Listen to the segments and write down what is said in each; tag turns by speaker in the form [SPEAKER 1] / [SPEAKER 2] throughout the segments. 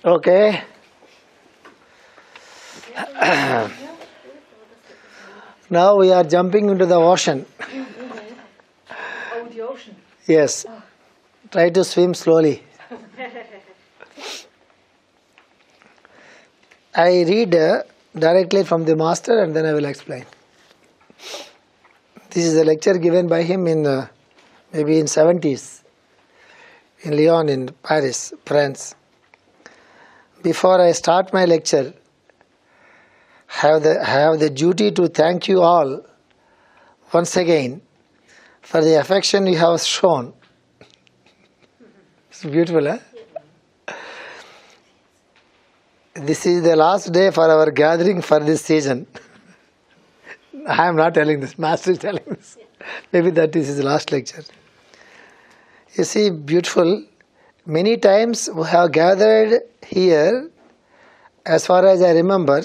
[SPEAKER 1] Okay. Now we are jumping into the ocean.
[SPEAKER 2] Oh, the ocean.
[SPEAKER 1] Yes. Try to swim slowly. I read directly from the master and then I will explain. This is a lecture given by him in maybe in 70s in Lyon in Paris, France. Before I start my lecture, I have the duty to thank you all once again for the affection you have shown. It's beautiful, huh? This is the last day for our gathering for this season. I am not telling this, Master is telling this. Maybe that is his last lecture. You see, beautiful. Many times we have gathered here, as far as I remember,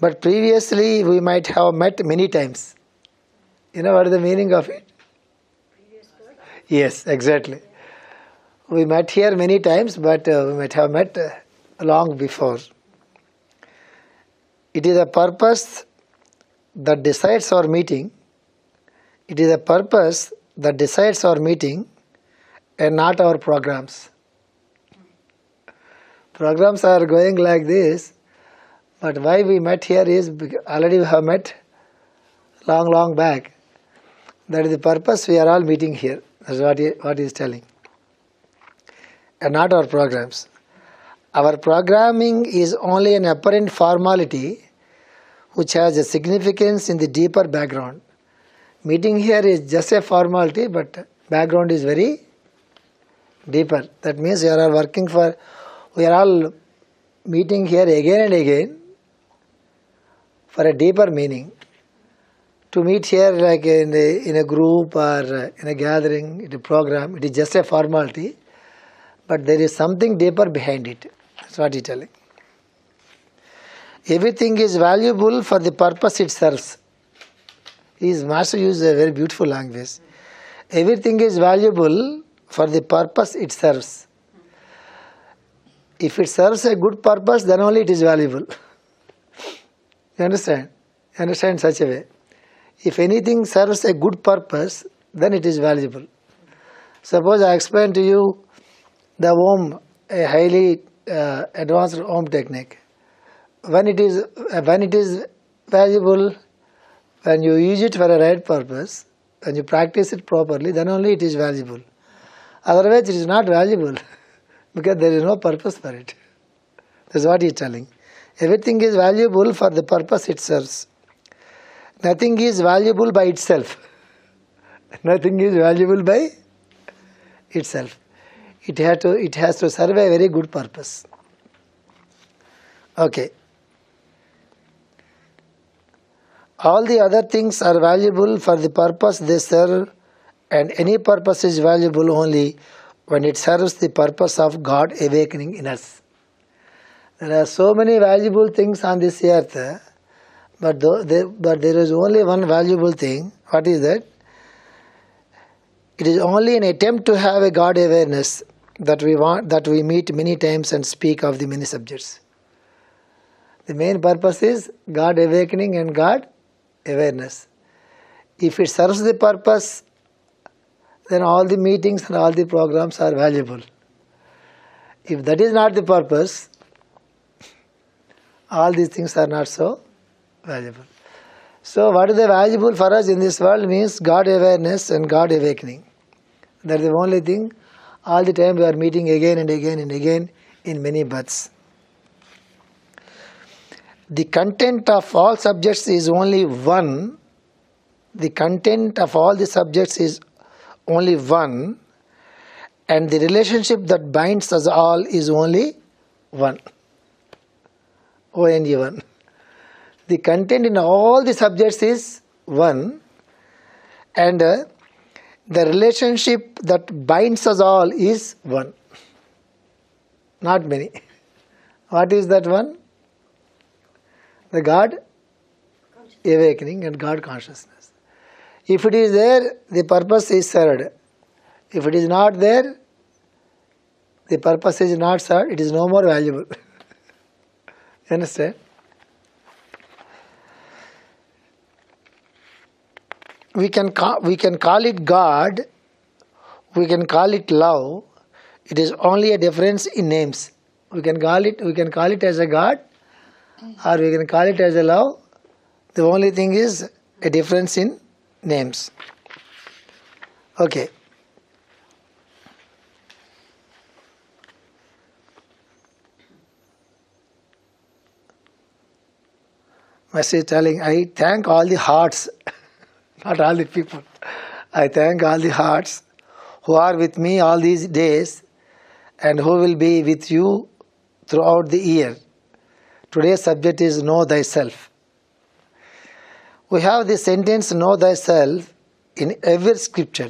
[SPEAKER 1] but previously we might have met many times. You know what is the meaning of it? Yes, exactly. We met here many times, but we might have met long before. It is a purpose that decides our meeting. It is a purpose that decides our meeting and not our programs. Programs are going like this, but why we met here is already we have met long back. That is the purpose we are all meeting here. That's what he is telling. And not our programs. Our programming is only an apparent formality which has a significance in the deeper background. Meeting here is just a formality, but background is very deeper. That means we are all meeting here again and again for a deeper meaning. To meet here like in a group or in a gathering, in a program, it is just a formality, but there is something deeper behind it. That's what he is telling. Everything is valuable for the purpose it serves. His master uses a very beautiful language. Everything is valuable for the purpose it serves. If it serves a good purpose, then only it is valuable. You understand? You understand such a way. If anything serves a good purpose, then it is valuable. Suppose I explain to you the Om, a highly advanced Om technique. When it is valuable, when you use it for a right purpose, when you practice it properly, then only it is valuable. Otherwise, it is not valuable because there is no purpose for it. That's what he is telling. Everything is valuable for the purpose it serves. Nothing is valuable by itself. Nothing is valuable by itself. It has to serve a very good purpose. Okay. All the other things are valuable for the purpose they serve, and any purpose is valuable only when it serves the purpose of God awakening in us. There are so many valuable things on this earth, but there is only one valuable thing. What is that? It is only an attempt to have a God awareness that we meet many times and speak of the many subjects. The main purpose is God awakening and God awareness. If it serves the purpose, then all the meetings and all the programs are valuable. If that is not the purpose, all these things are not so valuable. So what is the valuable for us in this world means God awareness and God awakening. That is the only thing. All the time we are meeting again and again and again in many births. The content of all subjects is only one. The content of all the subjects is only one. And the relationship that binds us all is only one. O-N-E, one. The content in all the subjects is one. And the relationship that binds us all is one. Not many. What is that one? The God awakening and God consciousness. If it is there, the purpose is served. If it is not there, the purpose is not served, it is no more valuable. You understand? We can call it God, we can call it love. It is only a difference in names. We can call it as a God, or we can call it as a love. The only thing is a difference in names. Okay. Message telling, I thank all the hearts, not all the people. I thank all the hearts who are with me all these days and who will be with you throughout the year. Today's subject is Know Thyself. We have the sentence Know Thyself in every scripture.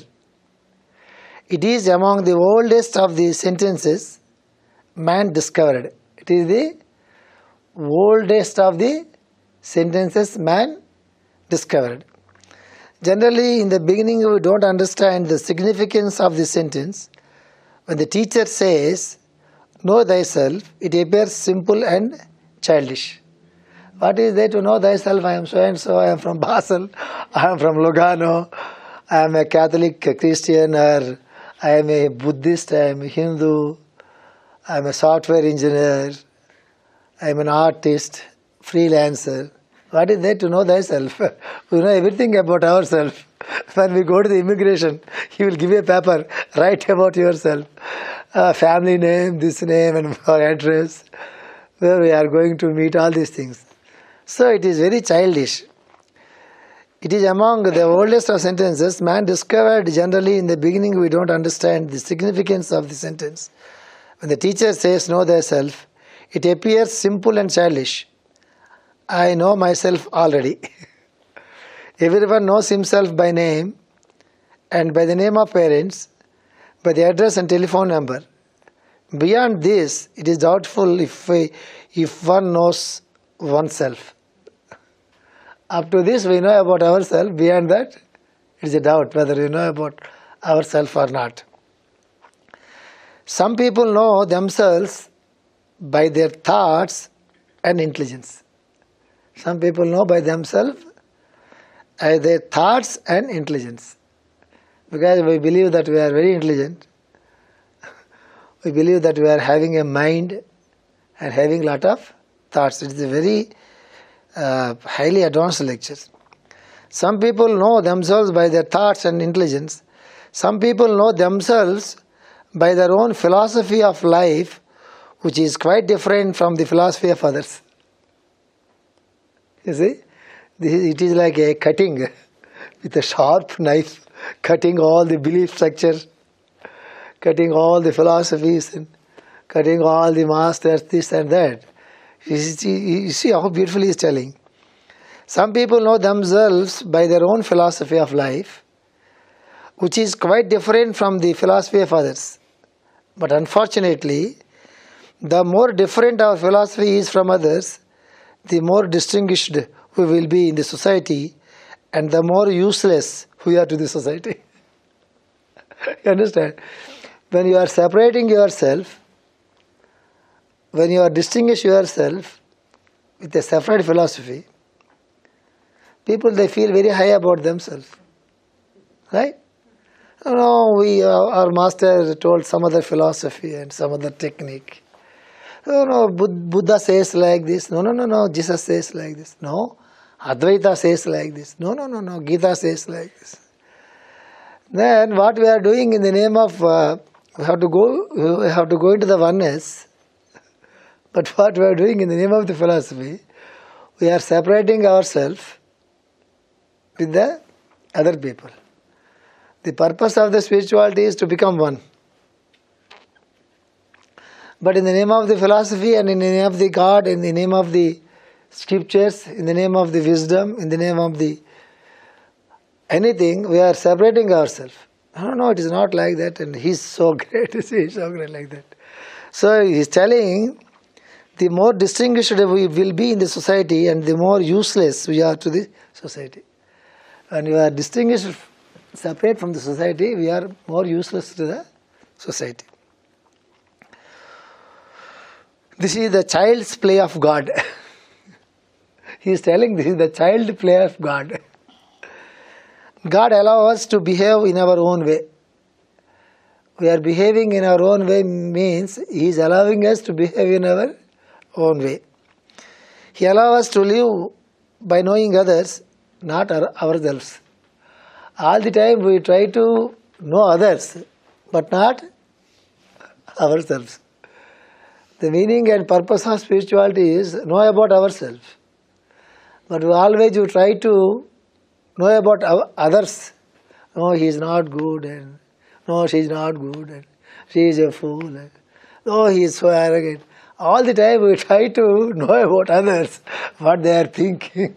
[SPEAKER 1] It is among the oldest of the sentences man discovered. It is the oldest of the sentences man discovered. Generally, in the beginning, we don't understand the significance of the sentence. When the teacher says, Know thyself, it appears simple and childish. What is there to know thyself? I am so and so, I am from Basel, I am from Lugano, I am a Catholic Christian, or I am a Buddhist, I am a Hindu, I am a software engineer, I am an artist, freelancer. What is there to know thyself? We know everything about ourselves. When we go to the immigration, he will give you a paper, write about yourself. Family name, this name and our address, where we are going to meet, all these things. So it is very childish. It is among the oldest of sentences man discovered. Generally in the beginning we don't understand the significance of the sentence. When the teacher says know thyself, it appears simple and childish. I know myself already. Everyone knows himself by name and by the name of parents, by the address and telephone number. Beyond this, it is doubtful if one knows oneself. Up to this we know about ourselves. Beyond that, it is a doubt whether we know about ourselves or not. Some people know themselves by their thoughts and intelligence. Some people know by themselves their thoughts and intelligence. Because we believe that we are very intelligent. We believe that we are having a mind and having a lot of thoughts. It is a very highly advanced lecture. Some people know themselves by their thoughts and intelligence. Some people know themselves by their own philosophy of life, which is quite different from the philosophy of others. You see, it is like a cutting with a sharp knife, cutting all the belief structures, cutting all the philosophies, and cutting all the masters, this and that. You see how beautifully he is telling. Some people know themselves by their own philosophy of life, which is quite different from the philosophy of others. But unfortunately, the more different our philosophy is from others, the more distinguished we will be in the society and the more useless we are to the society. You understand? When you are separating yourself, when you are distinguishing yourself with a separate philosophy, people they feel very high about themselves. Right? Our master told some other philosophy and some other technique. Buddha says like this. No, Jesus says like this. No, Advaita says like this. No, Gita says like this. Then what we are doing in the name of, we have to go into the oneness. But what we are doing in the name of the philosophy, we are separating ourselves with the other people. The purpose of the spirituality is to become one. But in the name of the philosophy and in the name of the God, in the name of the scriptures, in the name of the wisdom, in the name of the anything, we are separating ourselves. No, it is not like that, and he is so great, he is so great like that. So he is telling, the more distinguished we will be in the society and the more useless we are to the society. When you are distinguished, separate from the society, we are more useless to the society. This is the child's play of God. He is telling this is the child play of God. God allows us to behave in our own way. We are behaving in our own way means He is allowing us to behave in our own way. He allows us to live by knowing others, not ourselves. All the time we try to know others, but not ourselves. The meaning and purpose of spirituality is know about ourselves. But always you try to know about others. No, he is not good, and no, she is not good, and she is a fool, and no, he is so arrogant. All the time we try to know about others, what they are thinking,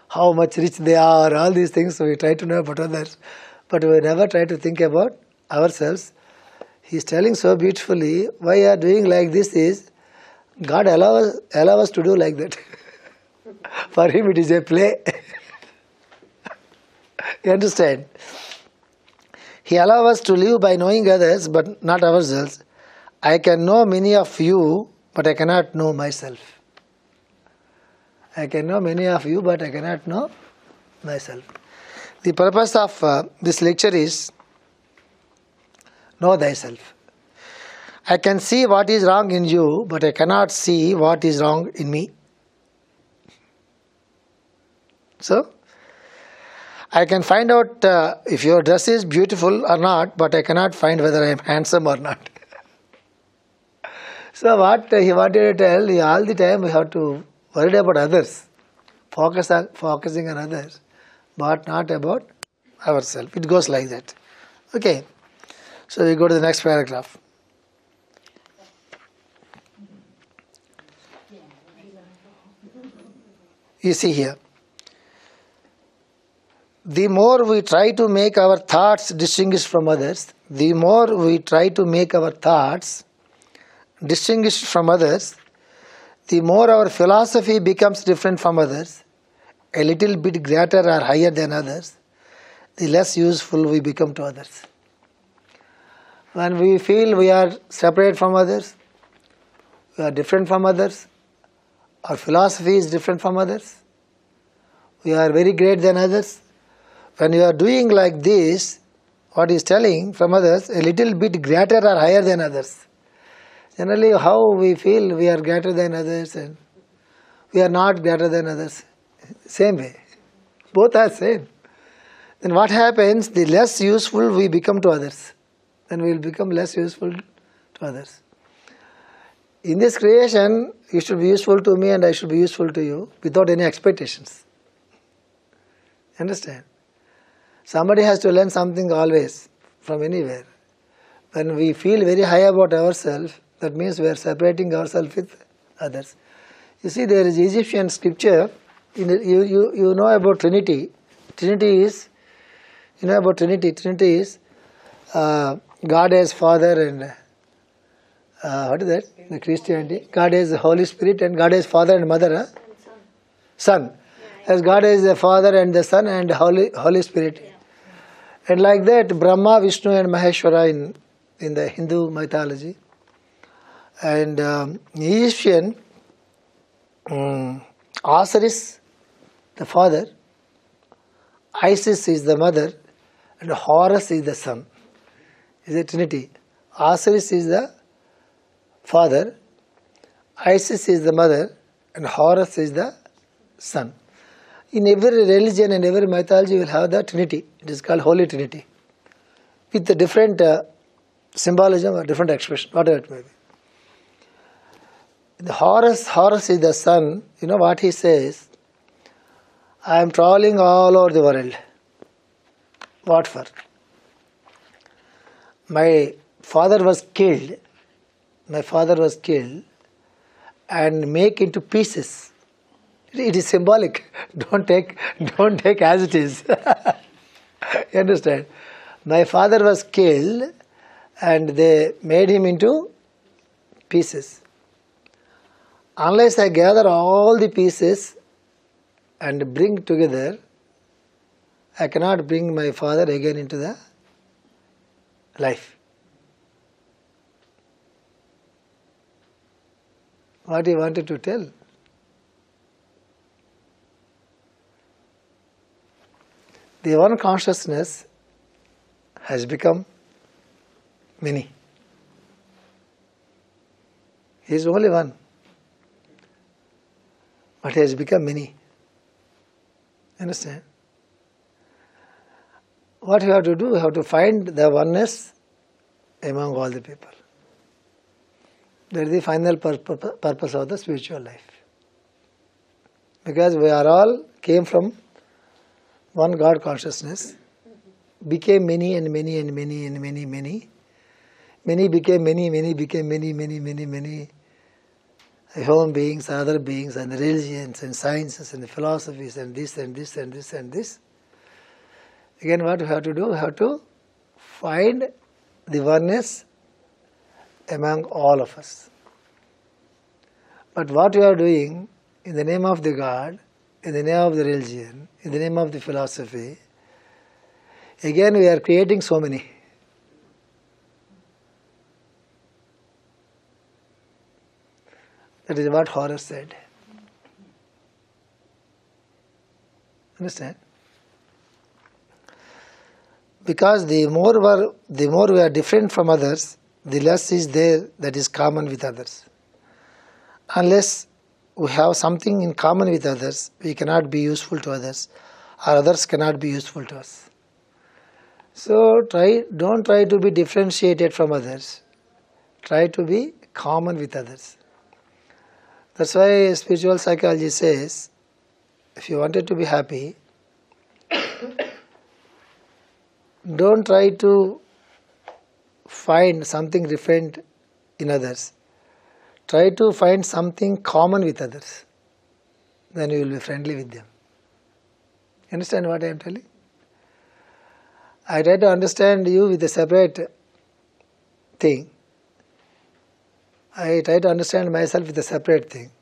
[SPEAKER 1] how much rich they are, all these things we try to know about others. But we never try to think about ourselves. He is telling so beautifully, why you are doing like this is, God allow us to do like that. For Him it is a play. You understand? He allows us to live by knowing others, but not ourselves. I can know many of you, but I cannot know myself. I can know many of you, but I cannot know myself. The purpose of this lecture is know thyself. I can see what is wrong in you, but I cannot see what is wrong in me. So, I can find out if your dress is beautiful or not, but I cannot find whether I am handsome or not. So what he wanted to tell, all the time we have to worry about others, focusing on others, but not about ourselves. It goes like that. Okay. So we go to the next paragraph. You see here. The more we try to make our thoughts distinguished from others, the more we try to make our thoughts distinguished from others, the more our philosophy becomes different from others, a little bit greater or higher than others, the less useful we become to others. When we feel we are separate from others, we are different from others, our philosophy is different from others, we are very great than others. When you are doing like this, what is telling from others, a little bit greater or higher than others. Generally, how we feel we are greater than others and we are not greater than others. Same way. Both are same. Then what happens? The less useful we become to others. Then we will become less useful to others. In this creation, you should be useful to me and I should be useful to you without any expectations. Understand? Somebody has to learn something always from anywhere. When we feel very high about ourselves, that means we are separating ourselves with others. You see, there is Egyptian scripture. You know about Trinity. Trinity is, you know about Trinity. Trinity is God as Father and what is that? The Christianity. God as the Holy Spirit and God as Father and Mother. Son. As God is the Father and the Son and Holy Spirit. And like that, Brahma, Vishnu and Maheshwara in the Hindu mythology. And Egyptian, Osiris, the father, Isis is the mother, and Horus is the son. Is a trinity. Osiris is the father, Isis is the mother, and Horus is the son. In every religion and every mythology, you will have the Trinity. It is called Holy Trinity, with the different symbolism or different expression, whatever it may be. The Horus is the son. You know what he says? I am traveling all over the world. What for? My father was killed. My father was killed and make into pieces. It is symbolic. Don't take as it is. You understand? My father was killed and they made him into pieces. Unless I gather all the pieces and bring together, I cannot bring my father again into the life. what he wanted to tell. The one consciousness has become many. He is only one, but he has become many. Understand? What you have to do, you have to find the oneness among all the people. That is the final purpose of the spiritual life. Because we are all came from one God consciousness, became many and many and many and many, many. Many became many, many became many, many, many, many. Human beings, other beings, and the religions, and sciences, and the philosophies, and this, and this, and this, and this. Again, what we have to do? We have to find the oneness among all of us. But what we are doing in the name of the God, in the name of the religion, in the name of the philosophy, again we are creating so many. That is what Horace said. Understand? Because the more we are different from others, the less is there that is common with others. Unless we have something in common with others, we cannot be useful to others, or others cannot be useful to us. So don't try to be differentiated from others. Try to be common with others. That's why spiritual psychology says, if you wanted to be happy, don't try to find something different in others. Try to find something common with others. Then you will be friendly with them. Understand what I am telling? I try to understand you with a separate thing. I try to understand myself with a separate thing.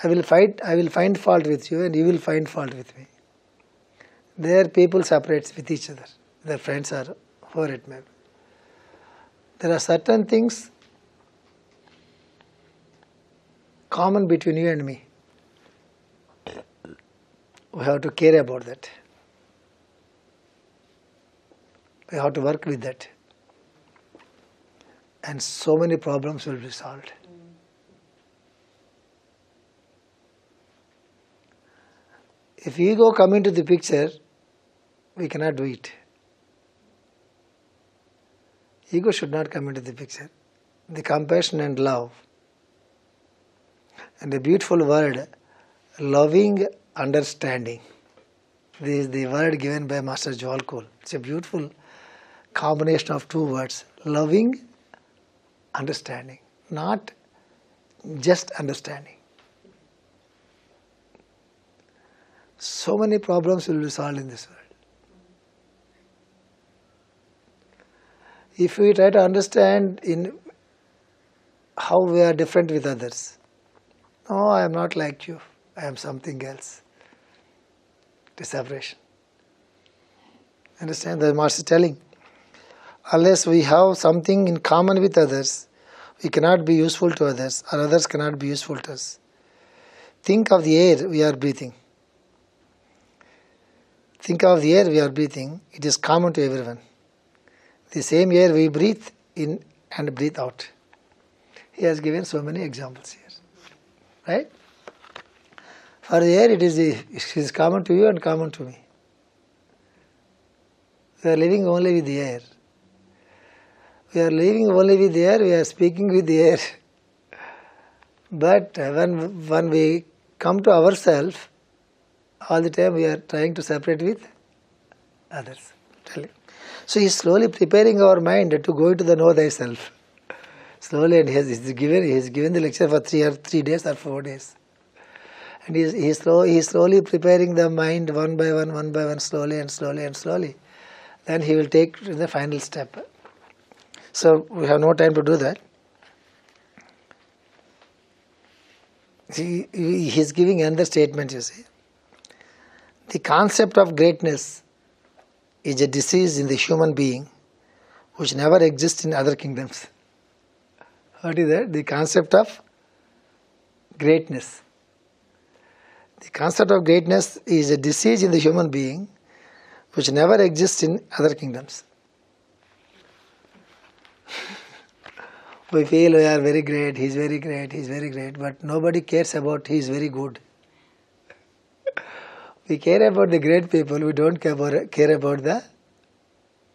[SPEAKER 1] I will find fault with you, and you will find fault with me. There people separate with each other. Their friends are whoever it may be. There are certain things common between you and me. We have to care about that. We have to work with that. And so many problems will be solved. If ego come into the picture, we cannot do it. Ego should not come into the picture. The compassion and love. And the beautiful word, loving understanding. This is the word given by Master Jwalkul. It's a beautiful combination of two words. Loving understanding, not just understanding. So many problems will be solved in this world. If we try to understand in how we are different with others. No, I am not like you. I am something else. It is separation. Understand? The Master is telling. Unless we have something in common with others, we cannot be useful to others, or others cannot be useful to us. Think of the air we are breathing. Think of the air we are breathing. It is common to everyone. The same air we breathe in and breathe out. He has given so many examples here. Right? For the air, it is common to you and common to me. We are living only with the air. We are living only with the air, we are speaking with the air. But when we come to ourselves, all the time we are trying to separate with others. So he is slowly preparing our mind to go into the know thyself. Slowly, and he has given the lecture for 3 days or 4 days. And he is slowly preparing the mind one by one, slowly and slowly and slowly. Then he will take the final step. So we have no time to do that. He is giving another statement, you see. The concept of greatness is a disease in the human being which never exists in other kingdoms. What is that? The concept of greatness. The concept of greatness is a disease in the human being which never exists in other kingdoms. We feel we are very great, he is very great, he is very great, but nobody cares about he is very good. We care about the great people, we don't care about the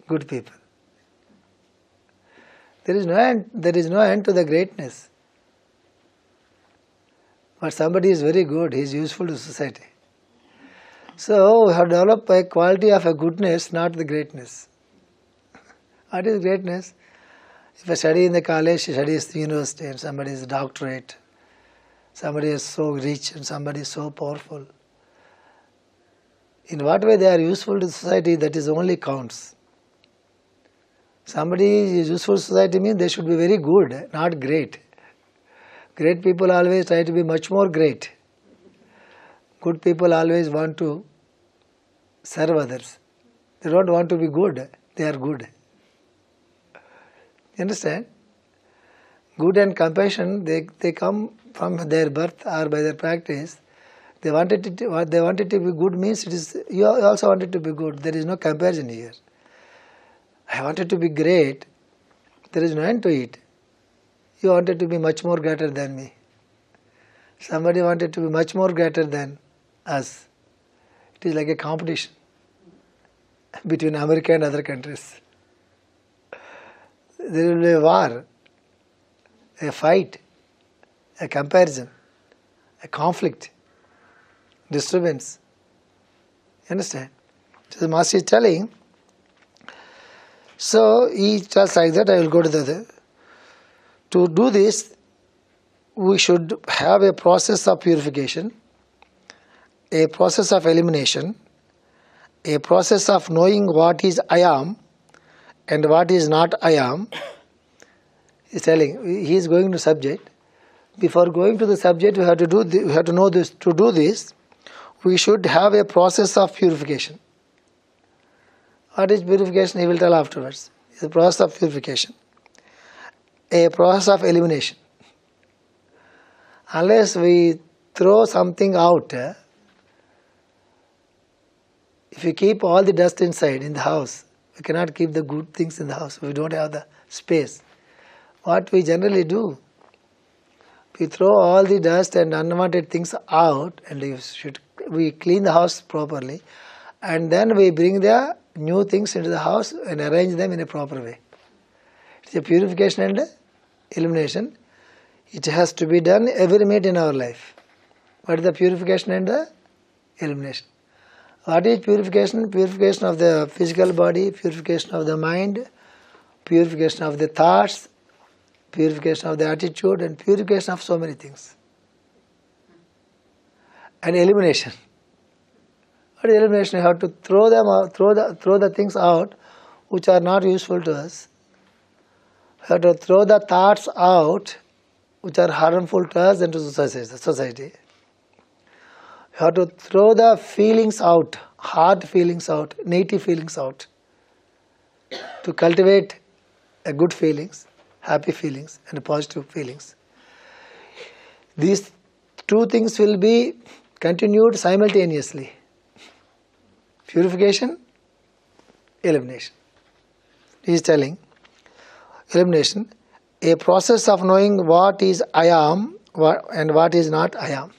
[SPEAKER 1] good people. There is no end to the greatness. But somebody is very good, he is useful to society. So we have developed a quality of a goodness, not the greatness. What is greatness? If I study in the college, study in the university, and somebody is a doctorate, somebody is so rich and somebody is so powerful. In what way they are useful to society, that is only counts. Somebody is useful to society means they should be very good, not great. Great people always try to be much more great. Good people always want to serve others. They don't want to be good, they are good. You understand? Good and compassion, they come from their birth or by their practice. They wanted it to be good means it is you also want it to be good. There is no comparison here. I wanted to be great. There is no end to it. You wanted to be much more greater than me. Somebody wanted to be much more greater than us. It is like a competition between America and other countries. There will be a war, a fight, a comparison, a conflict, disturbance. You understand? So the Master is telling, so he tells like that, I will go to the other. To do this, we should have a process of purification, a process of elimination, a process of knowing what is I am and what is not I am. He is telling, he is going to subject. Before going to the subject, we have to know this. To do this, we should have a process of purification. What is purification? He will tell afterwards. It's a process of purification. A process of elimination. Unless we throw something out, if we keep all the dust inside in the house, we cannot keep the good things in the house. We don't have the space. What we generally do, we throw all the dust and unwanted things out, and we clean the house properly, and then we bring the new things into the house and arrange them in a proper way. It's a purification and elimination. It has to be done every minute in our life. What is the purification and the elimination? What is purification? Purification of the physical body, purification of the mind, purification of the thoughts, purification of the attitude, and purification of so many things. And elimination. What is elimination? You have to throw them out, throw the things out which are not useful to us. You have to throw the thoughts out which are harmful to us and to society. You have to throw the feelings out, hard feelings out, negative feelings out, to cultivate good feelings, happy feelings and positive feelings. These two things will be continued simultaneously. Purification, elimination. He is telling, elimination, a process of knowing what is I am and what is not I am.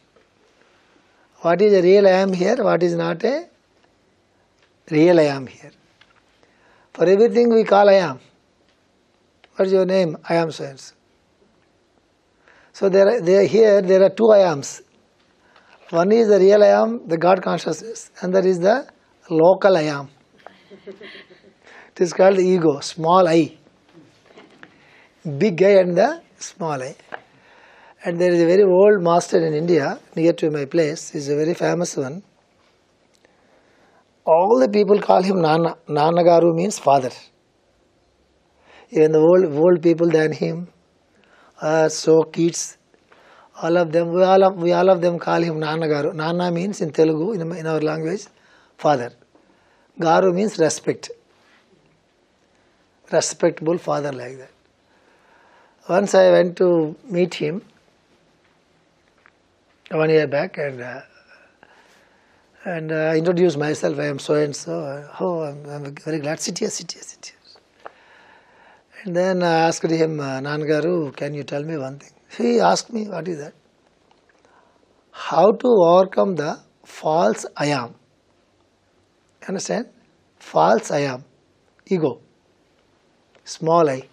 [SPEAKER 1] What is a real I am here, what is not a real I am here. For everything we call I am. What is your name? I am so and so. So there are two I ams. One is the real I am, the God consciousness, and there is the local I am. It is called the ego, small I. Big I and the small I. And there is a very old master in India, near to my place, he is a very famous one. All the people call him Nana. Nana Garu means father. Even the old people than him, so kids, all of them, we all of them call him Nana Garu. Nana means in Telugu, in our language, father. Garu means respect. Respectable father, like that. Once I went to meet him 1 year back, and I introduced myself. I am so and so. Oh, I'm very glad. Sit here, sit here, sit here. And then I asked him, Garu, can you tell me one thing? He asked me, what is that? How to overcome the false I am. Understand? False I am. Ego. Small I.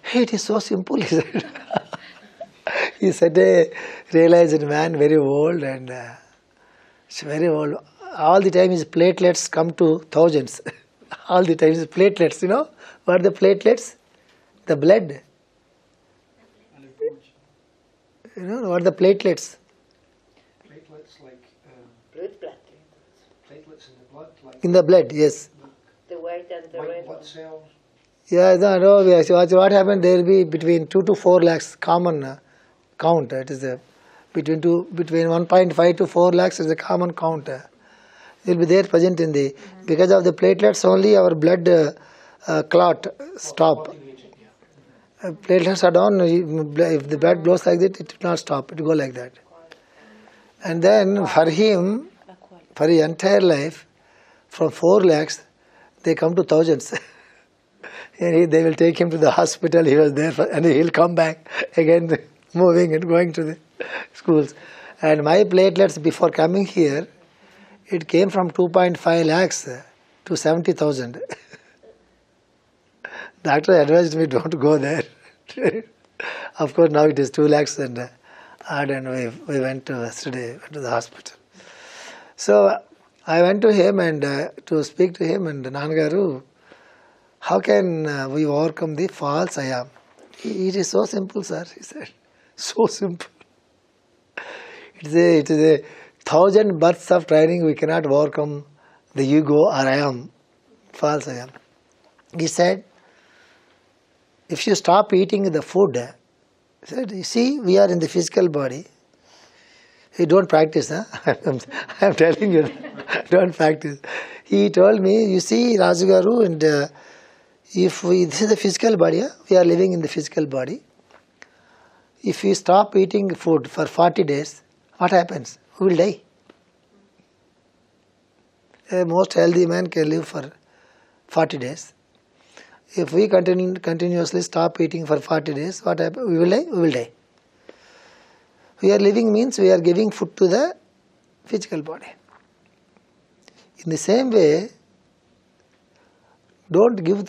[SPEAKER 1] Hey, it is so simple, he said. He said, a realized man, very old, and it's very old. All the time his platelets come to thousands. All the time his platelets, you know. What are the platelets? The blood. You know, what are the platelets?
[SPEAKER 3] Platelets like
[SPEAKER 2] Blood.
[SPEAKER 3] platelets in the blood, like
[SPEAKER 1] In the blood, yes.
[SPEAKER 2] The white and the
[SPEAKER 3] white
[SPEAKER 2] red
[SPEAKER 3] blood
[SPEAKER 2] one.
[SPEAKER 3] cells.
[SPEAKER 1] Yeah, no, yes. What happened? There will be between 2 to 4 lakhs common count. It is between 1.5 to 4 lakhs is a common count. It will be there present in the because of the platelets only our blood clot stop.
[SPEAKER 3] Clotting agent, yeah.
[SPEAKER 1] Platelets are down. If the blood flows like that, it will not stop. It will go like that. And then for him, for his entire life, from 4 lakhs, they come to thousands. And they will take him to the hospital. He was there, and he will come back again, moving and going to the schools. And my platelets before coming here, it came from 2.5 lakhs to 70,000. Doctor advised me don't go there. Of course, now it is 2 lakhs and we went to yesterday to the hospital. So I went to him and to speak to him, and Garu, how can we overcome the false I am? It is so simple, sir, he said. So simple. It is a 1,000 births of training. We cannot overcome the ego or I am, false I am. He said, if you stop eating the food, he said, you see, we are in the physical body. You don't practice, huh? I'm telling you, don't practice. He told me, you see, Raju Garu, and this is the physical body, huh? We are living in the physical body. If we stop eating food for 40 days, what happens? We will die. A most healthy man can live for 40 days. If we continuously stop eating for 40 days, what happens? We will die? We will die. We are living means we are giving food to the physical body. In the same way, don't give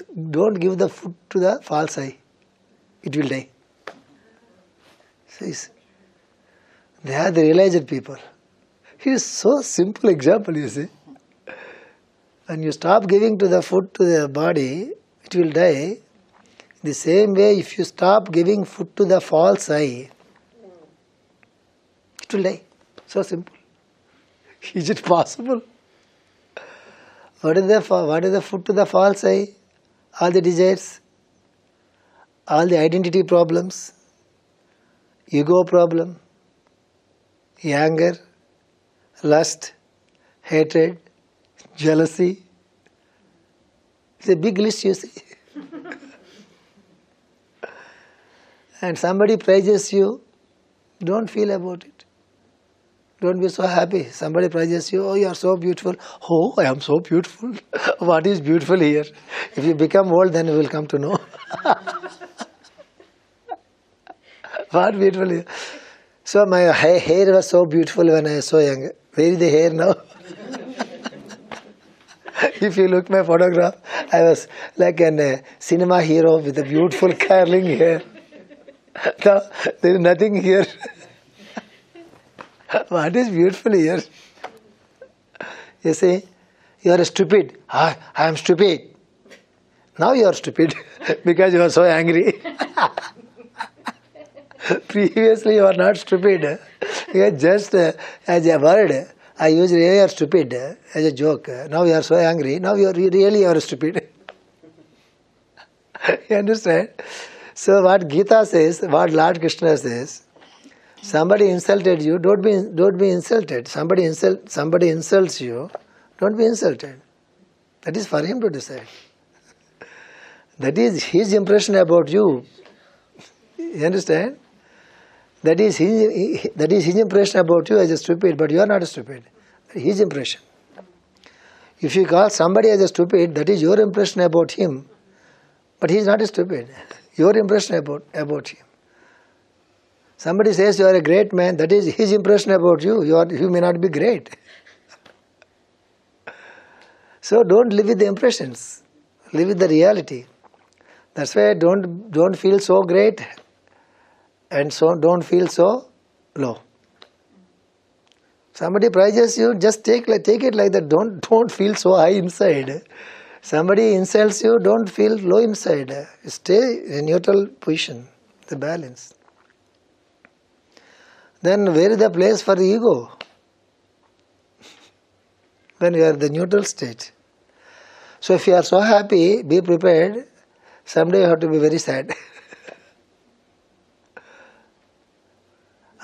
[SPEAKER 1] the food to the false I. It will die. They are the realized people. It is so simple example, you see. When you stop giving to the food to the body, it will die. The same way, if you stop giving food to the false I, it will die. So simple. Is it possible? What is the food to the false I? All the desires, all the identity problems, ego problem, anger, lust, hatred, jealousy. It's a big list, you see. And somebody praises you, don't feel about it. Don't be so happy. Somebody praises you, oh, you are so beautiful. Oh, I am so beautiful. What is beautiful here? If you become old, then you will come to know. What beautiful here? So my hair was so beautiful when I was so young. Where is the hair now? If you look my photograph, I was like a cinema hero with a beautiful curling hair. Now there is nothing here. What is beautiful here? You see, you are stupid. I am stupid. Now you are stupid because you are so angry. Previously you are not stupid. You are just as a word. I use you are stupid as a joke. Now you are so angry. Now you really are stupid. You understand? So what Gita says, what Lord Krishna says, somebody insulted you, don't be insulted. Somebody insults you, don't be insulted. That is for him to decide. That is his impression about you. You understand? That is his impression about you as a stupid, but you are not a stupid. His impression. If you call somebody as a stupid, that is your impression about him, but he is not a stupid. Your impression about him. Somebody says you are a great man, that is his impression about you. You may not be great. So don't live with the impressions. Live with the reality. That's why don't feel so great and so don't feel so low. Somebody praises you, just take it like that. Don't feel so high inside. Somebody insults you, don't feel low inside. Stay in neutral position, the balance. Then where is the place for the ego? When you are in the neutral state. So if you are so happy, be prepared. Someday you have to be very sad.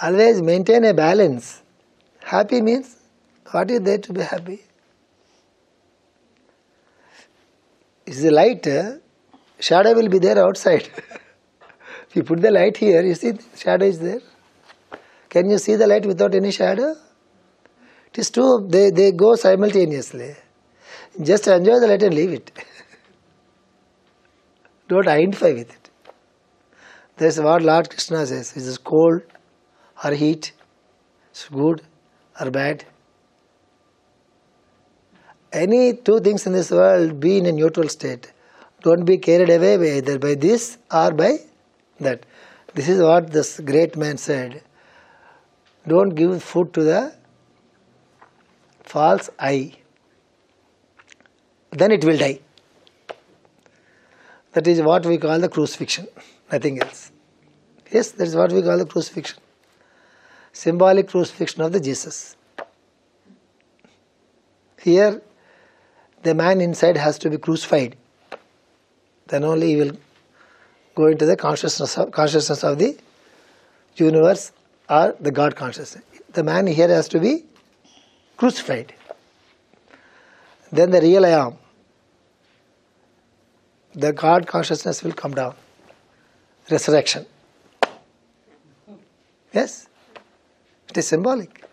[SPEAKER 1] Always maintain a balance. Happy means, what is there to be happy? Is the light, shadow will be there outside. If you put the light here, you see the shadow is there. Can you see the light without any shadow? It is true, they go simultaneously. Just enjoy the light and leave it. Don't identify with it. That's what Lord Krishna says. Is it cold or heat? It's good or bad? Any two things in this world, be in a neutral state. Don't be carried away either by this or by that. This is what this great man said. Don't give food to the false eye. Then it will die. That is what we call the crucifixion, nothing else. Yes, that is what we call the crucifixion. Symbolic crucifixion of the Jesus. Here, the man inside has to be crucified. Then only he will go into the consciousness of the universe or the God consciousness. The man here has to be crucified. Then the real I am, the God consciousness will come down. Resurrection. Yes? It is symbolic.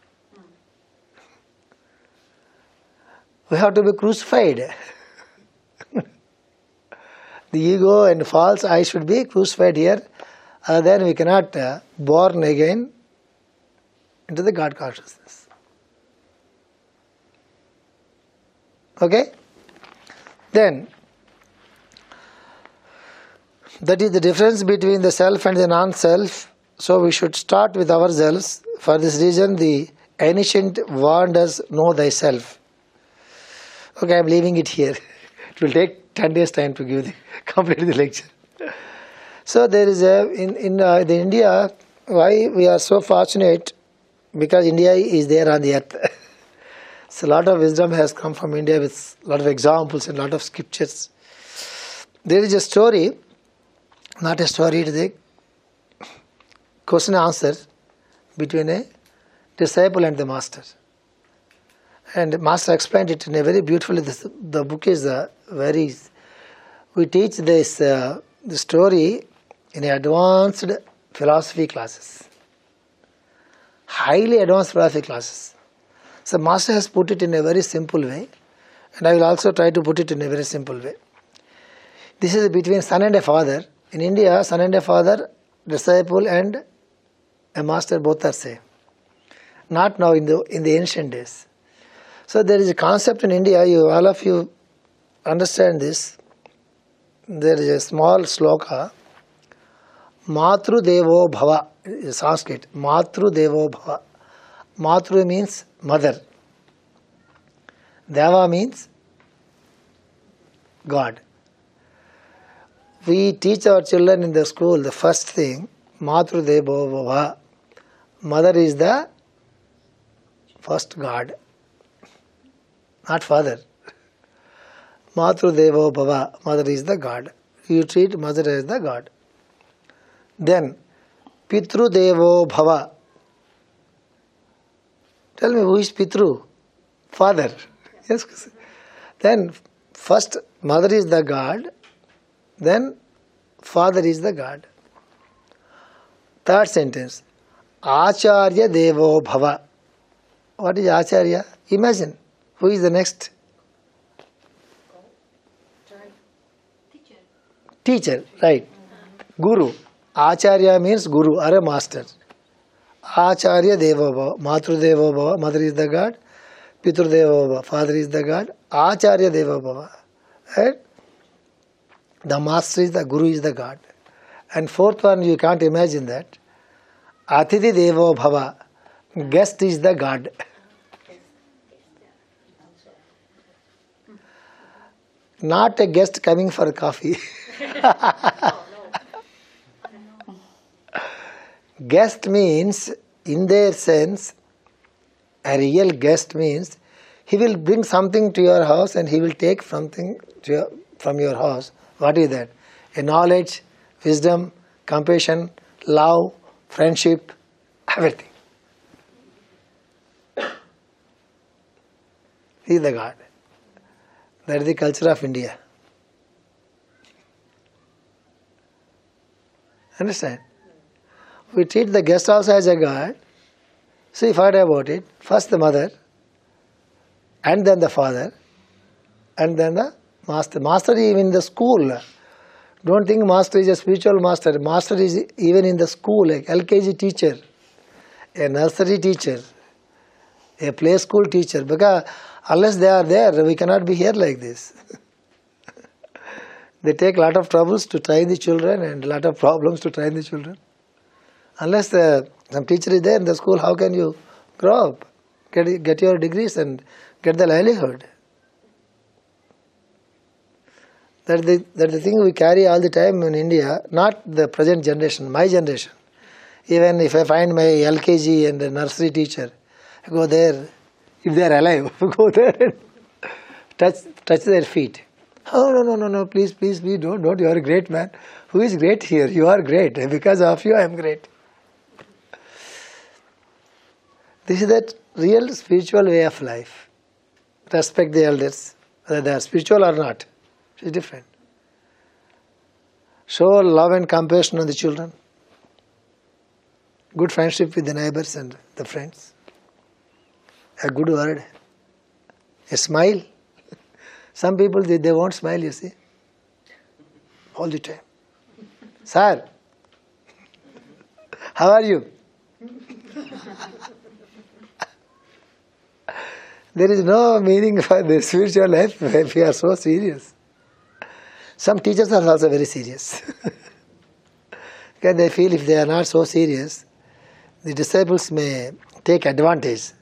[SPEAKER 1] We have to be crucified. The ego and false I should be crucified here. Then we cannot born again into the God consciousness. Okay? Then, that is the difference between the self and the non-self. So we should start with ourselves. For this reason, the ancient warned us, know thyself. Okay, I am leaving it here. It will take 10 days time to complete the lecture. So there is in India, why we are so fortunate? Because India is there on the earth. So a lot of wisdom has come from India with a lot of examples and a lot of scriptures. There is a story, not a story, it is a question and answer between a disciple and the master. And the master explained it in a very beautifully. The book is very. We teach this the story in advanced philosophy classes, highly advanced philosophy classes. So master has put it in a very simple way, and I will also try to put it in a very simple way. This is between son and a father. In India, son and a father, disciple and a master both are same. Not now in the ancient days. So there is a concept in India, all of you understand this. There is a small sloka, Matru Devo Bhava, Sanskrit, Matru Devo Bhava. Matru means mother. Deva means God. We teach our children in the school the first thing, Matru Devo Bhava. Mother is the first God, not father. Matru Devo Bhava, mother is the God. You treat mother as the God. Then, Pitru Devo Bhava. Tell me, who is Pitru? Father. Yes. Then, first mother is the God, then father is the God. Third sentence. Acharya Devo Bhava. What is Acharya? Imagine. Who is the next? Teacher, right. Guru. Acharya means Guru or a master. Acharya Devo Bhava. Matru Devo Bhava. Mother is the God. Pitru Devo Bhava. Father is the God. Acharya Devo Bhava. Right? The master is the Guru is the God. And fourth one, you can't imagine that. Atiti Devo Bhava. Guest is the God. Not a guest coming for coffee. Guest means, in their sense, a real guest means he will bring something to your house and he will take something from your house. What is that? A knowledge, wisdom, compassion, love, friendship, everything. He is the God. That is the culture of India. Understand? We treat the guest also as a God. See, thought about it. First the mother, and then the father, and then the master. Master is even in the school. Don't think master is a spiritual master. Master is even in the school, like LKG teacher, a nursery teacher, a play school teacher. Because unless they are there, we cannot be here like this. They take a lot of troubles to train the children and a lot of problems to train the children. Unless some teacher is there in the school, how can you grow up, get your degrees and get the livelihood? That's the thing we carry all the time in India, not the present generation, my generation. Even if I find my LKG and nursery teacher, I go there, if they are alive, go there and touch their feet. Oh, no, please, don't, you are a great man. Who is great here? You are great. Because of you, I am great. This is that real spiritual way of life. Respect the elders, whether they are spiritual or not. It is different. Show love and compassion on the children. Good friendship with the neighbors and the friends. A good word. A smile. Some people, they won't smile, you see. All the time. Sir, how are you? There is no meaning for the spiritual life if we are so serious. Some teachers are also very serious. Because they feel if they are not so serious, the disciples may take advantage.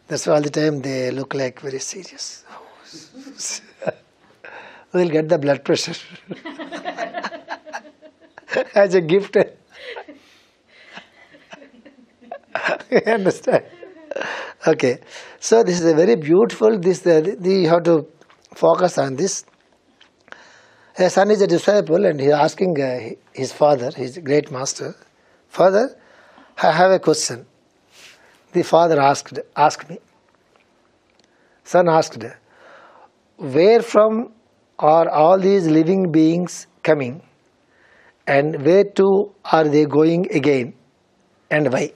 [SPEAKER 1] That's why all the time they look like very serious. We'll get the blood pressure as a gift. You understand? Okay. So this is a very beautiful, you have to focus on this. A son is a disciple and he is asking his father, his great master, Father, I have a question. The father asked me. Son asked, where from are all these living beings coming and where to are they going again and why?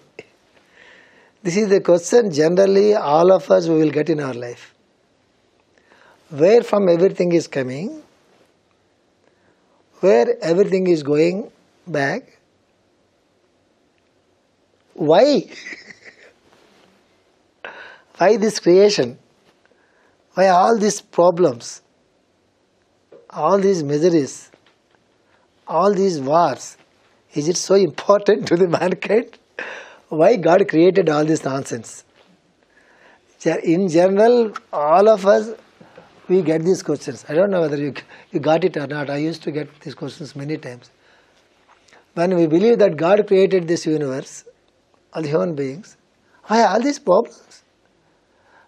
[SPEAKER 1] This is the question generally all of us will get in our life. Where from everything is coming, where everything is going back, why? Why this creation? Why all these problems? All these miseries? All these wars? Is it so important to the mankind? Why God created all this nonsense? In general, all of us, we get these questions. I don't know whether you got it or not. I used to get these questions many times. When we believe that God created this universe, all the human beings, why all these problems?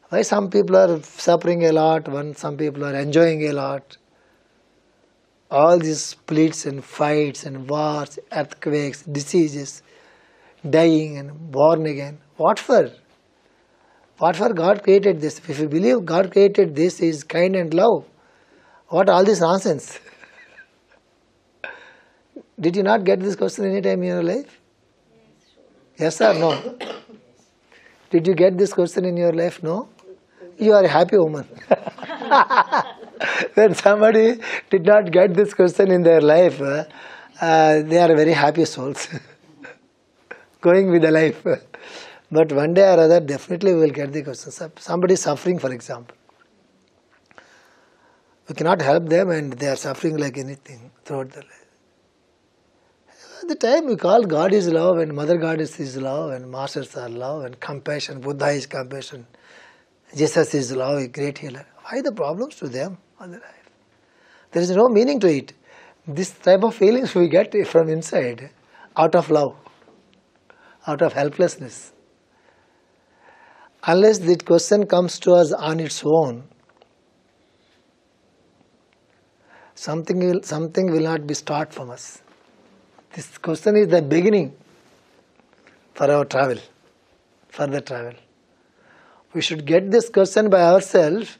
[SPEAKER 1] Why some people are suffering a lot, some people are enjoying a lot? All these splits and fights and wars, earthquakes, diseases, dying and born again. What for? What for God created this? If you believe God created this is kind and love, what all this nonsense? Did you not get this question any time in your life? Yes or no? Did you get this question in your life? No? You are a happy woman. When somebody did not get this question in their life, they are very happy souls. Going with the life. But one day or other, definitely we will get the question. Somebody is suffering, for example. We cannot help them and they are suffering like anything throughout their life. At the time we call God is love and Mother Goddess is love and Masters are love and compassion, Buddha is compassion, Jesus is love, a great healer. Why the problems to them on the life? There is no meaning to it. This type of feelings we get from inside, out of love, out of helplessness. Unless the question comes to us on its own, something will not be start from us. This question is the beginning for our travel, further travel. We should get this question by ourselves.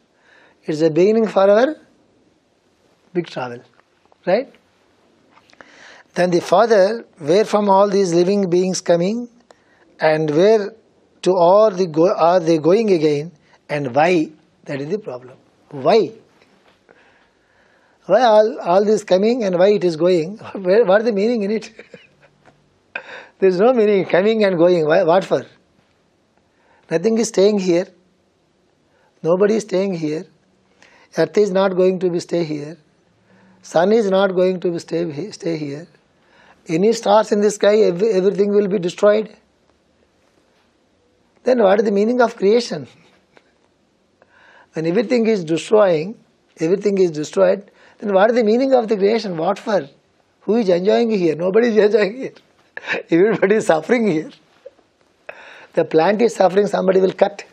[SPEAKER 1] It's the beginning for our big travel, right? Then the Father, where from all these living beings coming, and where to all are they going again, and why? That is the problem. Why? Why all this coming and why it is going? What is the meaning in it? There is no meaning coming and going. Why? What for? Nothing is staying here. Nobody is staying here. Earth is not going to be stay here. Sun is not going to be stay here. Any stars in the sky, everything will be destroyed. Then what is the meaning of creation? When everything is destroyed, then what is the meaning of the creation? What for? Who is enjoying here? Nobody is enjoying here. Everybody is suffering here. The plant is suffering, somebody will cut.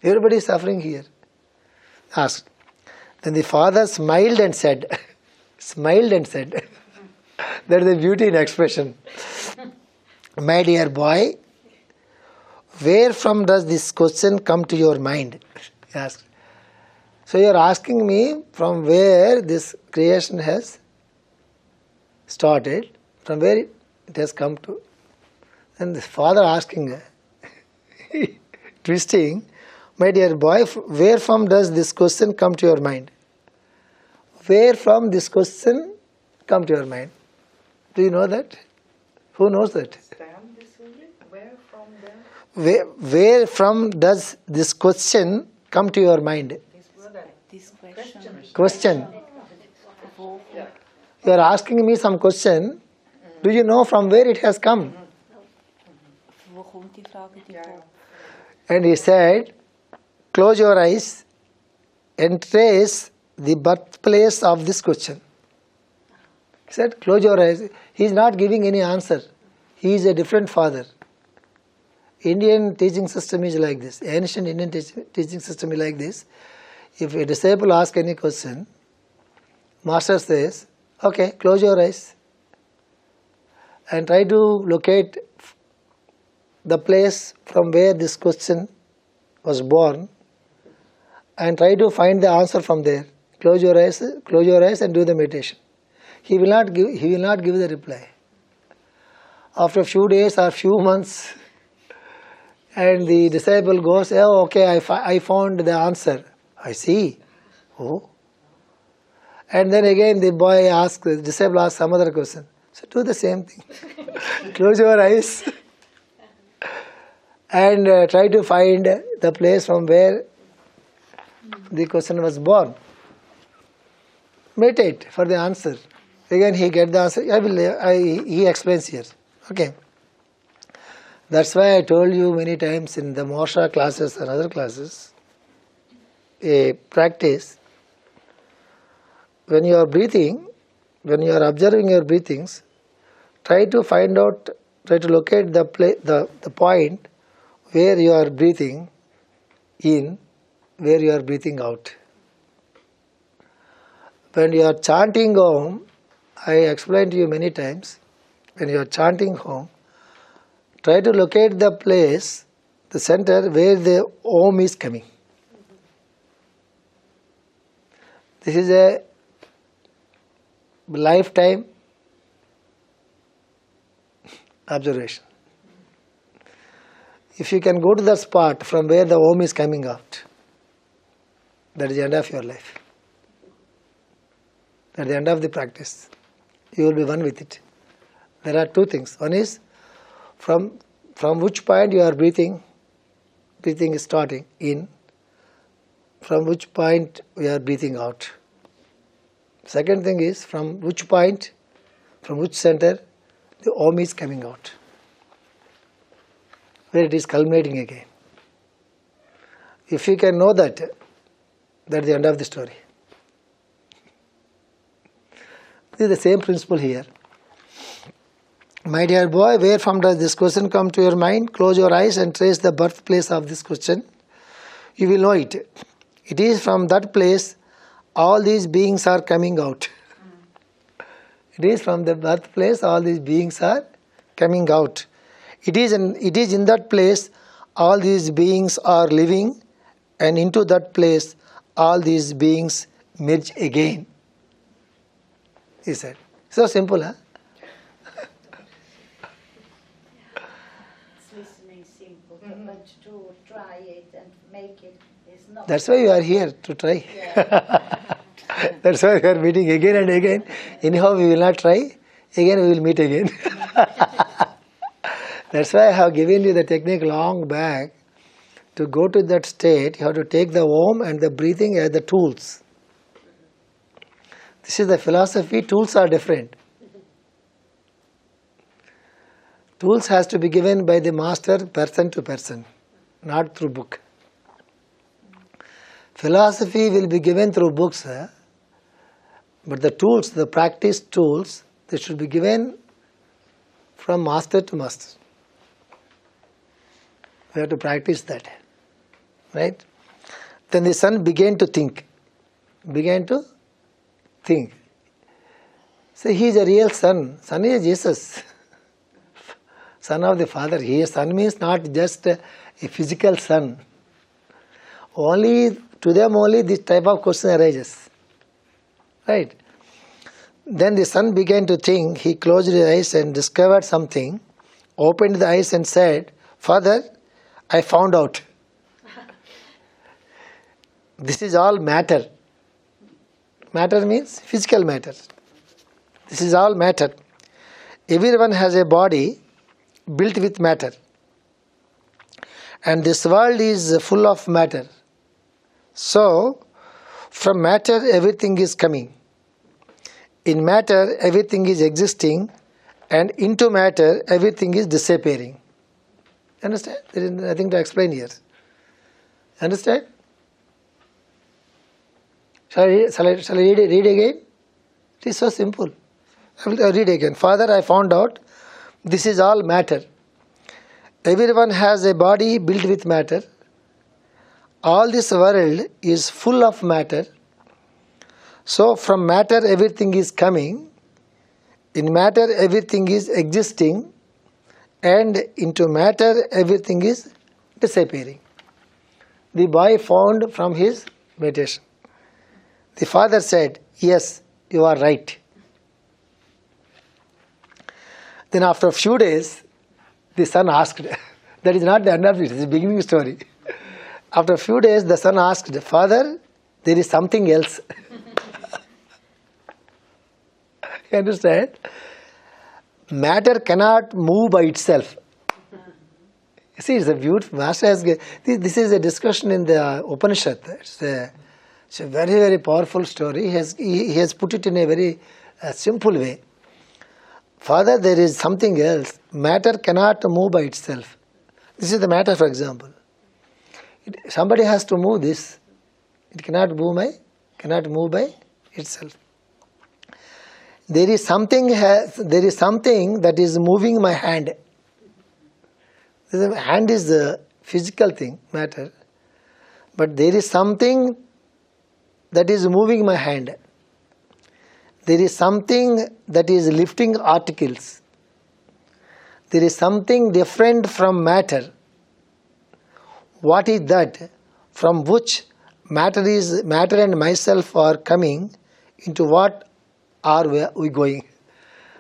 [SPEAKER 1] Everybody is suffering here. Asked. Then the Father smiled and said, that is the beauty in expression. My dear boy, where from does this question come to your mind? He asked. So you are asking me from where this creation has started, from where it has come to. And the Father asking, twisting, my dear boy, where from does this question come to your mind? Where from this question come to your mind? Do you know that? Who knows that? Where from does this question come to your mind? Question. You are asking me some question. Do you know from where it has come? And he said, close your eyes and trace the birthplace of this question. He said, close your eyes. He is not giving any answer. He is a different father. Indian teaching system is like this. Ancient Indian teaching system is like this. If a disciple asks any question, Master says, okay, close your eyes and try to locate the place from where this question was born and try to find the answer from there. Close your eyes and do the meditation. He will not give the reply. After a few days or few months, and the disciple goes, oh, okay, I found the answer. I see. Oh. And then again the disciple asks some other question. So do the same thing. Close your eyes and try to find the place from where the question was born. Meditate for the answer. Again he gets the answer. He explains here. Okay. That's why I told you many times in the Moksha classes and other classes, a practice, when you are breathing, when you are observing your breathings, try to locate the point where you are breathing in, where you are breathing out. When you are chanting Om, I explained to you many times, when you are chanting Om, try to locate the place, the center where the Om is coming. This is a lifetime observation. If you can go to the spot from where the Om is coming out, that is the end of your life. At the end of the practice, you will be one with it. There are two things. One is from which point you are breathing is starting in, from which point we are breathing out. Second thing is from which point, from which center the Om is coming out, where it is culminating again. If you can know that, that's the end of the story. This is the same principle here. My dear boy, wherefrom does this question come to your mind? Close your eyes and trace the birthplace of this question. You will know it. It is from that place all these beings are coming out. It is from the birthplace all these beings are coming out. It is in that place all these beings are living, and into that place all these beings merge again. He said. So simple, huh?
[SPEAKER 2] It's listening simple, but to try it and make it is not.
[SPEAKER 1] That's why you are here, to try.
[SPEAKER 2] Yeah.
[SPEAKER 1] That's why we are meeting again and again. Anyhow, we will not try. Again, we will meet again. That's why I have given you the technique long back. To go to that state, you have to take the Om and the breathing as the tools. This is the philosophy. Tools are different. Tools has to be given by the master person to person, not through book. Philosophy will be given through books, but the tools, the practice tools, they should be given from master to master. We have to practice that, right? Then the son began to think. So he is a real son. Son is Jesus. Son of the Father. Son means not just a physical son. To them only this type of question arises. Right? Then the son began to think. He closed his eyes and discovered something. Opened the eyes and said, Father, I found out. This is all matter. Matter means physical matter. This is all matter. Everyone has a body built with matter. And this world is full of matter. So, from matter everything is coming. In matter everything is existing, and into matter everything is disappearing. Understand? There is nothing to explain here. Understand? Shall I read again? It is so simple. I will read again. Father, I found out this is all matter. Everyone has a body built with matter. All this world is full of matter. So from matter everything is coming. In matter everything is existing. And into matter everything is disappearing. The boy found from his meditation. The father said, yes, you are right. Then after a few days, the son asked, that is not the end of it, it is the beginning story. After a few days, the son asked, Father, there is something else. You understand? Matter cannot move by itself. You see, it's a beautiful, Master has, this is a discussion in the Upanishad. It's a very, very powerful story. He has put it in a very simple way. Father, there is something else. Matter cannot move by itself. This is the matter, for example. Somebody has to move this. It cannot move by itself. There is something that is moving my hand. The hand is the physical thing, matter. But there is something that is moving my hand. There is something that is lifting articles. There is something different from matter. What is that? From which matter and myself are coming, into what are we going?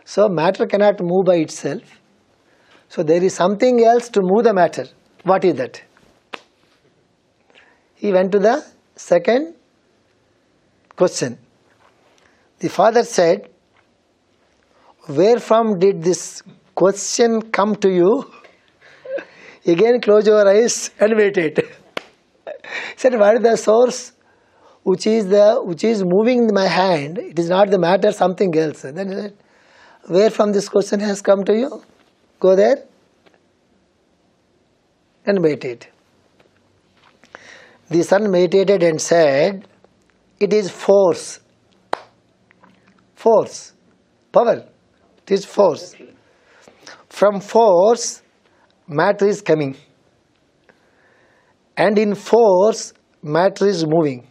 [SPEAKER 1] So matter cannot move by itself. So there is something else to move the matter. What is that? He went to the second question. The father said, where from did this question come to you? Again close your eyes and meditate. He said, what is the source which is moving my hand? It is not the matter, something else. Then he said, where from this question has come to you? Go there and meditate. The son meditated and said, it is force. Force. Power. It is force. From force, matter is coming. And in force, matter is moving.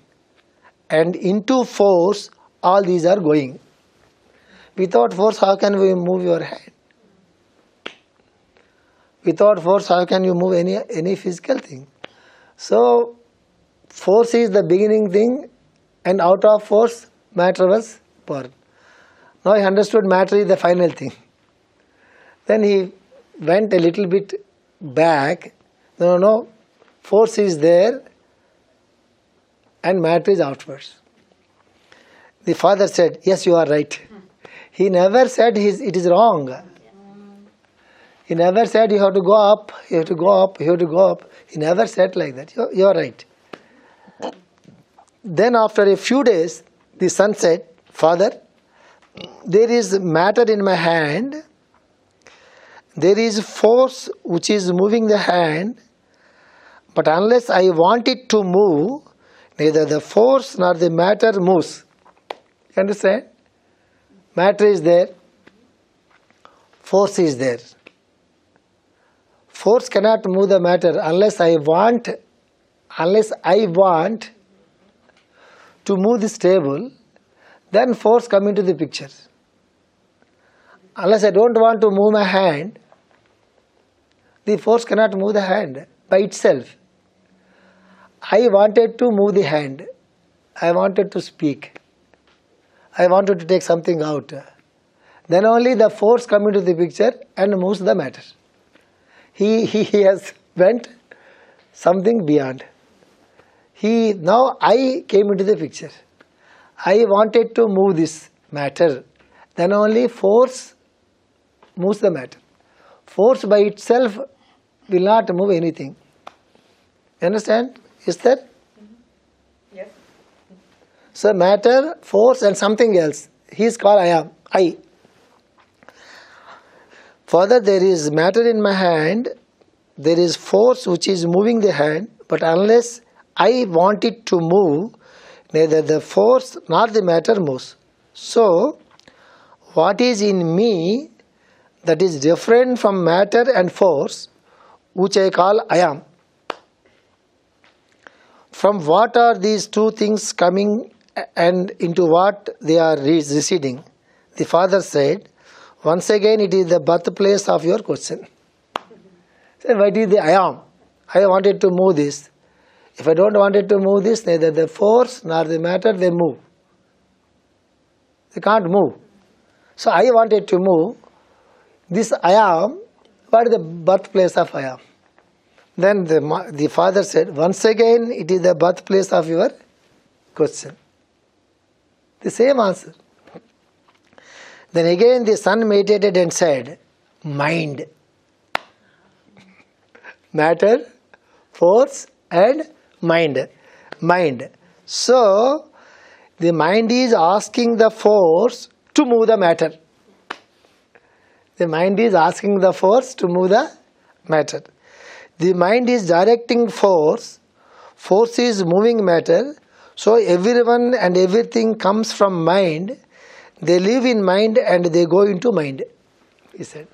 [SPEAKER 1] And into force, all these are going. Without force, how can we move your hand? Without force, how can you move any physical thing? So, force is the beginning thing, and out of force, matter was born. Now he understood matter is the final thing. Then he went a little bit back. No, force is there and matter is outwards. The father said, yes, you are right. He never said it is wrong. He never said you have to go up, you have to go up, you have to go up. He never said like that. You are right. Then after a few days, the son said, Father, there is matter in my hand. There is force which is moving the hand. But unless I want it to move, neither the force nor the matter moves. You understand? Matter is there. Force is there. Force cannot move the matter unless I want to move this table, then force come into the picture. Unless I don't want to move my hand, the force cannot move the hand by itself. I wanted to move the hand. I wanted to speak. I wanted to take something out. Then only the force come into the picture and moves the matter. He has went something beyond. Now I came into the picture. I wanted to move this matter. Then only force moves the matter. Force by itself will not move anything. You understand? Is that?
[SPEAKER 2] Yes.
[SPEAKER 1] So matter, force and something else. He is called I am. I. Further, there is matter in my hand. There is force which is moving the hand. But unless I want it to move, neither the force nor the matter moves. So, what is in me that is different from matter and force, which I call I am? From what are these two things coming and into what they are receding? The father said, once again it is the birthplace of your question. So what is the I am? I wanted to move this. If I don't want it to move this, neither the force nor the matter, they move. They can't move. So I wanted to move. This I am, what is the birthplace of I am? Then the father said, once again it is the birthplace of your question. The same answer. Then again the son meditated and said, mind. Matter, force and mind. Mind. So, the mind is asking the force to move the matter. The mind is asking the force to move the matter. The mind is directing force. Force is moving matter. So, everyone and everything comes from mind. They live in mind and they go into mind, he said.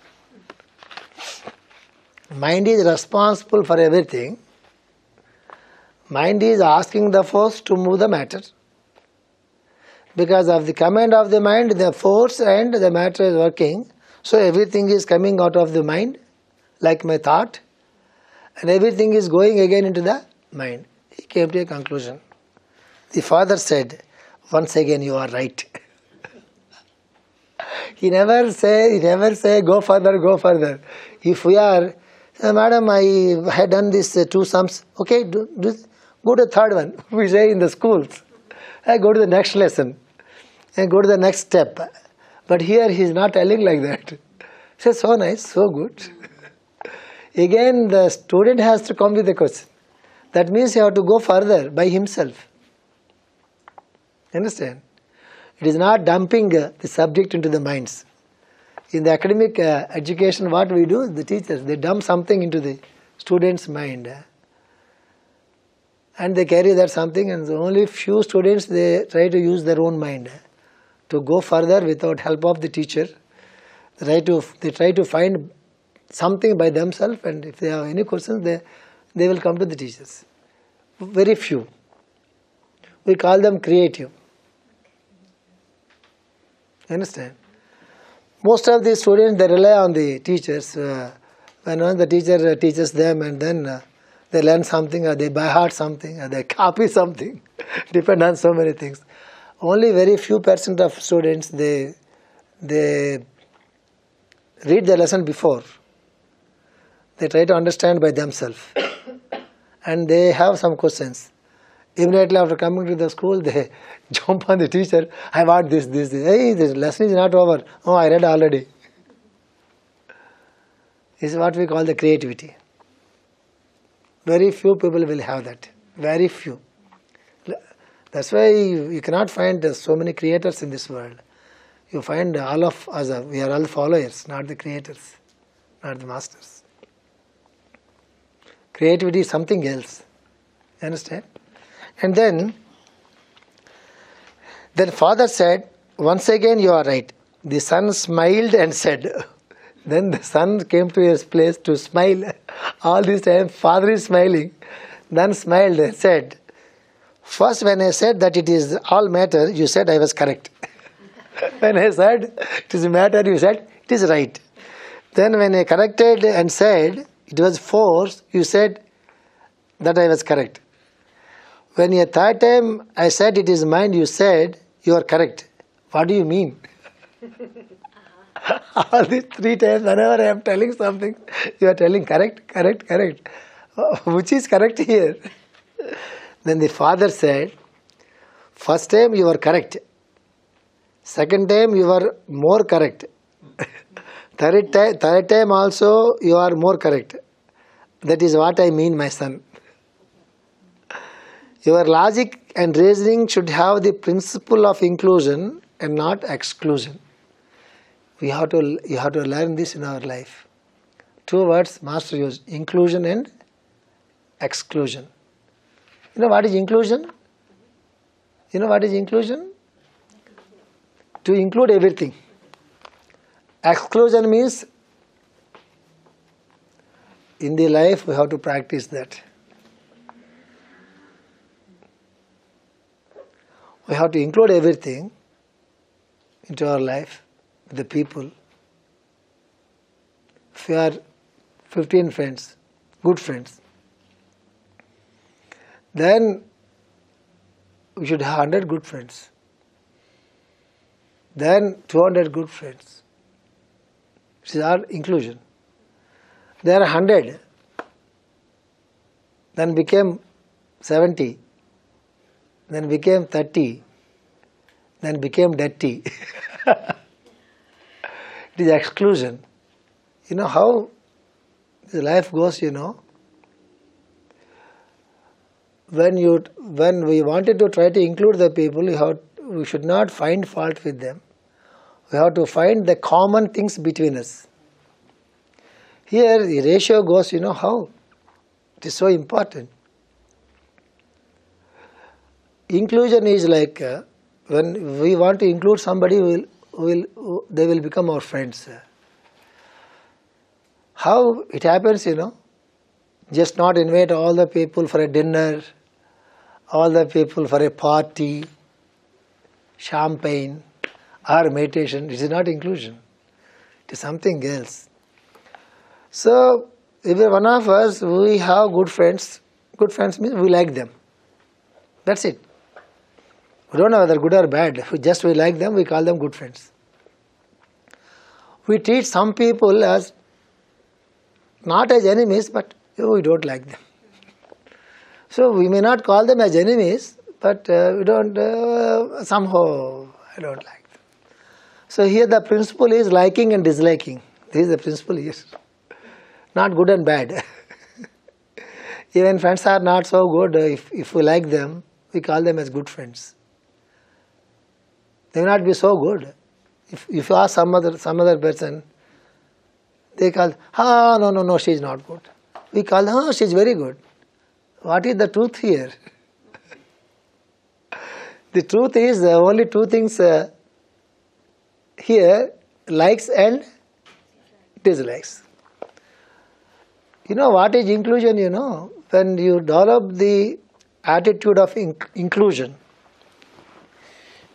[SPEAKER 1] Mind is responsible for everything. Mind is asking the force to move the matter. Because of the command of the mind, the force and the matter is working. So everything is coming out of the mind, like my thought. And everything is going again into the mind. He came to a conclusion. The father said, once again you are right. He never say, go further, go further. If we are, madam, I had done this two sums. Okay, go to the third one. We say in the schools. Go to the next lesson. And go to the next step. But here he is not telling like that. Says, so nice, so good. Again, the student has to come with the question. That means he has to go further by himself. Understand? It is not dumping the subject into the minds. In the academic education, what we do, the teachers, they dump something into the student's mind. And they carry that something, and only few students, they try to use their own mind to go further without help of the teacher. They try to find something by themselves, and if they have any questions, they will come to the teachers. Very few. We call them creative. Understand? Most of the students, they rely on the teachers. When the teacher teaches them, and then they learn something, or they by heart something, or they copy something. Depend on so many things. Only very few % of students, they read the lesson before. They try to understand by themselves. And they have some questions. Immediately after coming to the school, they jump on the teacher. I want this. Hey, this lesson is not over. Oh, I read already. This is what we call the creativity. Very few people will have that. Very few. That's why you cannot find so many creators in this world. You find all of us, we are all followers, not the creators, not the masters. Creativity is something else. You understand? And then father said, once again you are right. The son smiled and said. Then the son came to his place to smile. All this time father is smiling. Then smiled and said, first when I said that it is all matter, you said I was correct. When I said it is matter, you said it is right. Then when I corrected and said it was force, you said that I was correct. When a third time I said it is mind, you said you are correct. What do you mean? All these 3 times, whenever I am telling something, you are telling correct. Which is correct here? Then the father said, first time you were correct. Second time you were more correct. Third time also you are more correct. That is what I mean, my son. Your logic and reasoning should have the principle of inclusion and not exclusion. You have to learn this in our life. 2 words master used, inclusion and exclusion. You know what is inclusion? You know what is inclusion? To include everything. Exclusion means in the life we have to practice that. We have to include everything into our life, the people. If we are 15 friends, good friends, then we should have 100 good friends. Then 200 good friends. This is our inclusion. There are 100, then became 70, then became 30, then became dirty. It is exclusion. You know how the life goes, you know. When we wanted to try to include the people, we should not find fault with them. We have to find the common things between us. Here the ratio goes, you know how? It is so important. Inclusion is like when we want to include somebody, they will become our friends. How it happens, you know? Just not invite all the people for a dinner, all the people for a party, champagne, or meditation. It is not inclusion. It is something else. So, every one of us, we have good friends. Good friends means we like them. That's it. We don't know whether good or bad. We like them, we call them good friends. We treat some people as not as enemies, but we don't like them. So we may not call them as enemies, but we don't, somehow I don't like them. So here the principle is liking and disliking. This is the principle here. Not good and bad. Even friends are not so good. If we like them, we call them as good friends. They may not be so good. If you ask some other person, they call, no, she is not good. We call, she is very good. What is the truth here? The truth is only two things here, likes and dislikes. You know what is inclusion, When you develop the attitude of inclusion,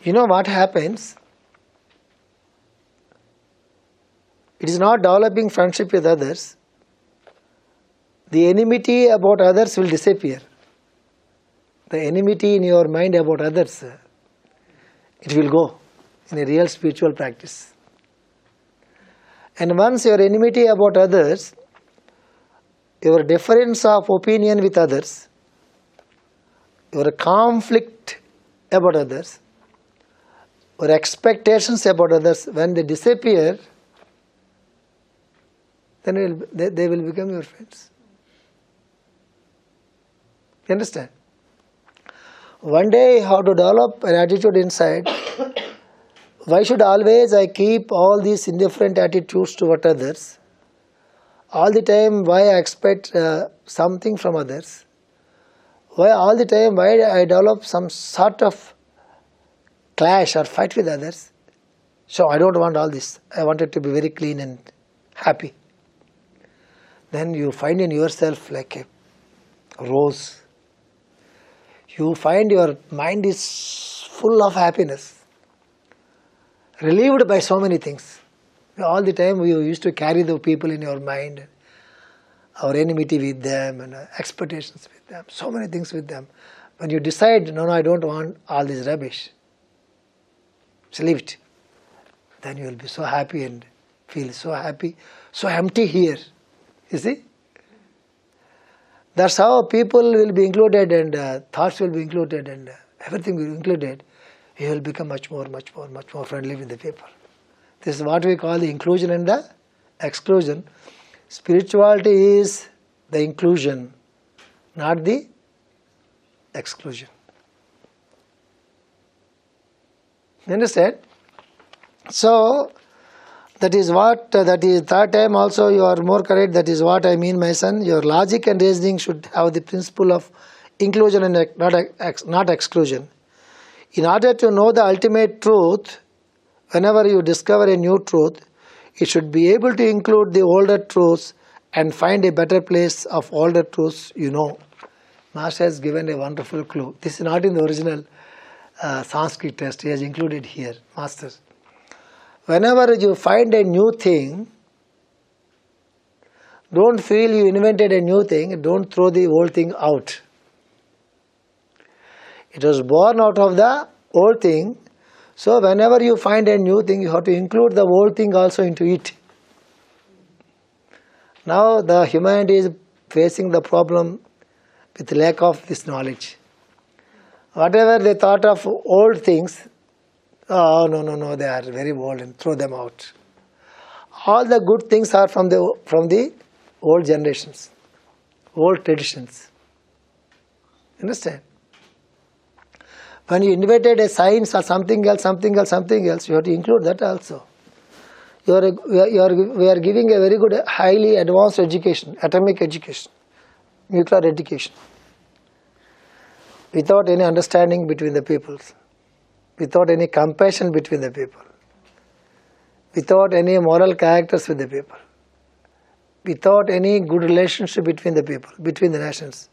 [SPEAKER 1] you know what happens? It is not developing friendship with others. The enmity about others will disappear. The enmity in your mind about others, it will go in a real spiritual practice. And once your enmity about others, your difference of opinion with others, your conflict about others, your expectations about others, when they disappear, then they will become your friends. You understand? One day you have to develop an attitude inside. Why should always I keep all these indifferent attitudes toward others? All the time why I expect something from others? Why all the time why I develop some sort of clash or fight with others? So I don't want all this. I want it to be very clean and happy. Then you find in yourself like a rose. You find your mind is full of happiness, relieved by so many things. All the time we used to carry the people in your mind, our enmity with them and expectations with them, so many things with them. When you decide, no, I don't want all this rubbish, just leave it. Then you will be so happy and feel so happy, so empty here. You see? That's how people will be included and thoughts will be included and everything will be included. You will become much more friendly with the people. This is what we call the inclusion and the exclusion. Spirituality is the inclusion, not the exclusion. You understand? So, that is third time also you are more correct. That is what I mean, my son. Your logic and reasoning should have the principle of inclusion and not exclusion. In order to know the ultimate truth, whenever you discover a new truth, it should be able to include the older truths and find a better place of older truths you know. Master has given a wonderful clue. This is not in the original Sanskrit text. He has included here, Master. Whenever you find a new thing, don't feel you invented a new thing, don't throw the old thing out. It was born out of the old thing, so whenever you find a new thing, you have to include the old thing also into it. Now the humanity is facing the problem with lack of this knowledge. Whatever they thought of old things, no, they are very old and throw them out. All the good things are from the old generations, old traditions. Understand? When you invented a science or something else, you have to include that also. We are giving a very good, highly advanced education, atomic education, nuclear education, without any understanding between the peoples, without any compassion between the people, without any moral characters with the people, without any good relationship between the people, between the nations.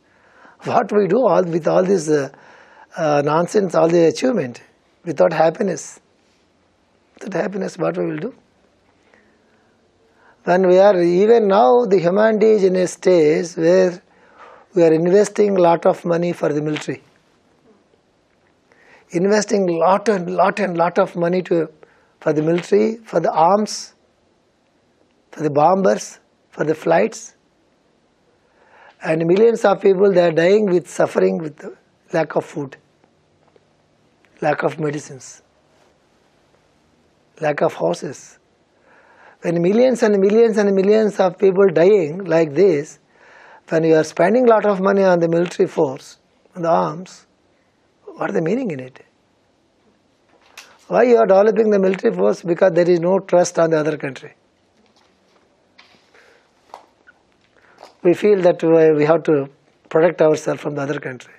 [SPEAKER 1] What we do with all this nonsense, all the achievement, without happiness, what we will do? When we are, even now the humanity is in a stage where we are investing lot of money for the military. Investing lot of money for the military, for the arms, for the bombers, for the flights. And millions of people, they are dying with suffering with lack of food, lack of medicines, lack of houses. When millions and millions and millions of people dying like this, when you are spending a lot of money on the military force, on the arms, what is the meaning in it? Why you are developing the military force? Because there is no trust on the other country. We feel that we have to protect ourselves from the other country.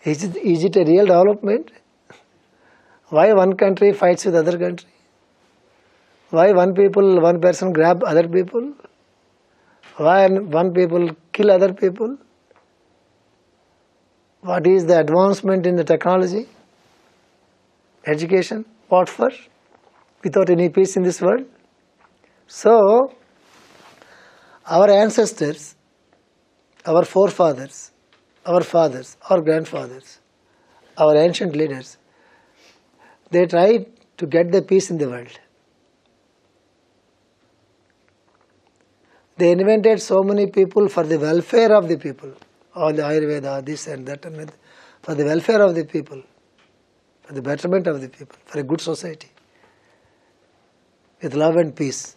[SPEAKER 1] Is it a real development? Why one country fights with other country? Why one person grab other people? Why one people kill other people? What is the advancement in the technology? Education? What for? Without any peace in this world? So, our ancestors, our forefathers, our fathers, our grandfathers, our ancient leaders, they tried to get the peace in the world. They invented so many people for the welfare of the people, all the Ayurveda, this and that, and for the welfare of the people, for the betterment of the people, for a good society, with love and peace.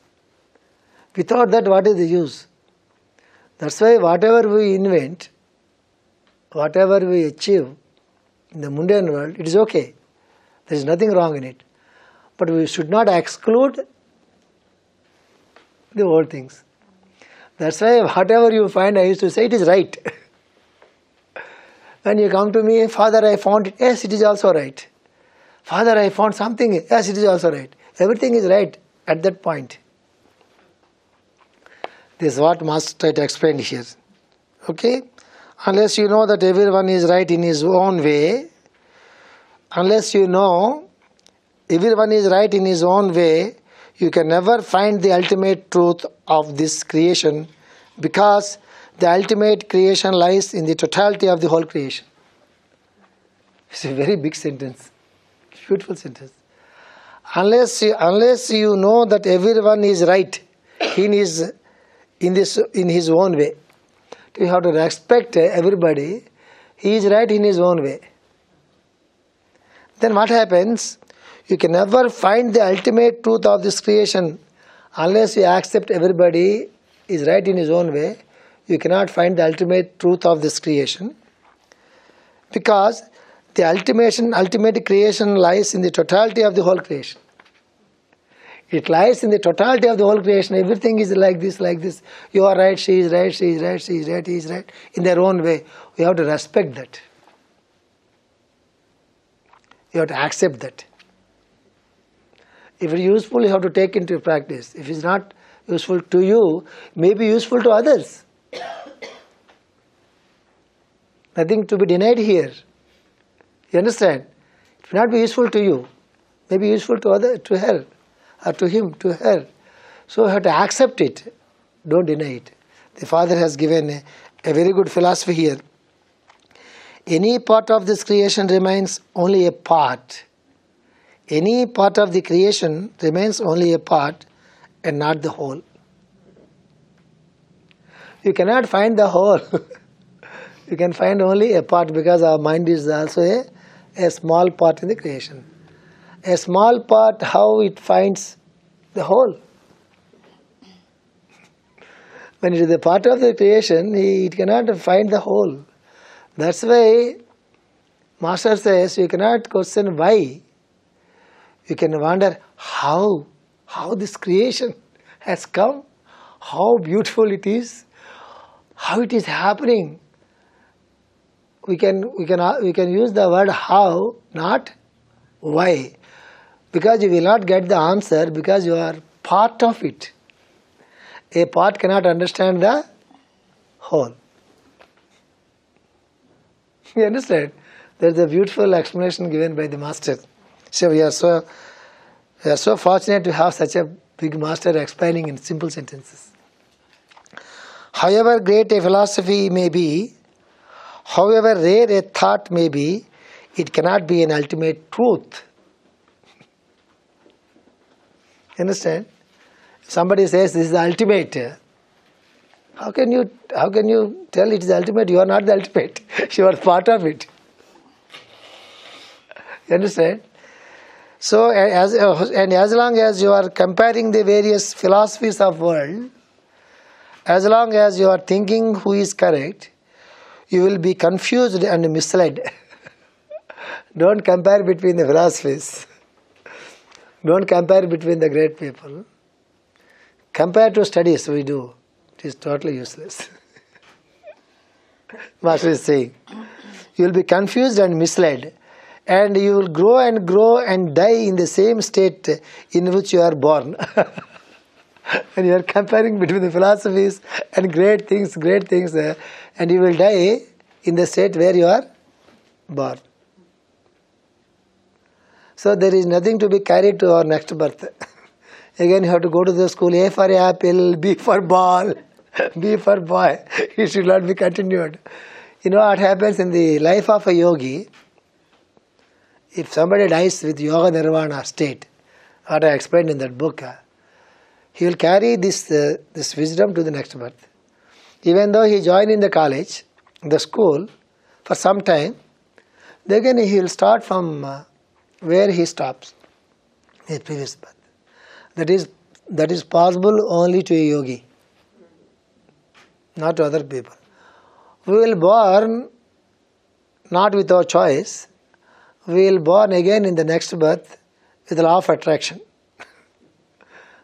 [SPEAKER 1] Without that, what is the use? That's why whatever we invent, whatever we achieve in the mundane world, it is okay. There is nothing wrong in it. But we should not exclude the old things. That's why whatever you find, I used to say, it is right. When you come to me, Father, I found it. Yes, it is also right. Father, I found something. Yes, it is also right. Everything is right at that point. This is what Master tried to explain here. Okay? Unless you know that everyone is right in his own way, unless you know everyone is right in his own way, you can never find the ultimate truth of this creation, because the ultimate creation lies in the totality of the whole creation. It's a very big sentence, beautiful sentence. Unless you know that everyone is right in his own way, you have to respect everybody. He is right in his own way. Then what happens? You can never find the ultimate truth of this creation unless you accept everybody is right in his own way. You cannot find the ultimate truth of this creation, because the ultimate creation lies in the totality of the whole creation. It lies in the totality of the whole creation. Everything is like this, like this. You are right, she is right, she is right, she is right, he is right, in their own way. We have to respect that. You have to accept that. If it is useful, you have to take into practice. If it is not useful to you, may be useful to others. Nothing to be denied here. You understand? It will not be useful to you. May be useful to her, or to him, to her. So you have to accept it. Don't deny it. The Father has given a very good philosophy here. Any part of this creation remains only a part. Any part of the creation remains only a part and not the whole. You cannot find the whole. You can find only a part, because our mind is also a small part in the creation. A small part, how it finds the whole? When it is a part of the creation, it cannot find the whole. That's why Master says you cannot question why. You can wonder how this creation has come, how beautiful it is, how it is happening. We can use the word how, not why, because you will not get the answer, because you are part of it. A part cannot understand the whole. You understand? There is a beautiful explanation given by the Master. So we are so fortunate to have such a big Master explaining in simple sentences. However great a philosophy may be, however rare a thought may be, it cannot be an ultimate truth. Understand? Somebody says this is the ultimate. How can you tell it is the ultimate? You are not the ultimate. You are part of it. You understand? So as long as you are comparing the various philosophies of world, as long as you are thinking who is correct, you will be confused and misled. Don't compare between the philosophies. Don't compare between the great people. Compare to studies we do. It is totally useless. Master is saying, you will be confused and misled, and you will grow and die in the same state in which you are born. And you are comparing between the philosophies and great things, and you will die in the state where you are born. So there is nothing to be carried to our next birth. Again you have to go to the school, A for apple, B for ball, B for boy. It should not be continued. You know what happens in the life of a yogi? If somebody dies with yoga nirvana state, what I explained in that book, he will carry this wisdom to the next birth. Even though he joined in the college, the school, for some time, then he will start from where he stops, his previous birth. That is possible only to a yogi, not to other people. We will born not with our choice. We will born again in the next birth with the law of attraction.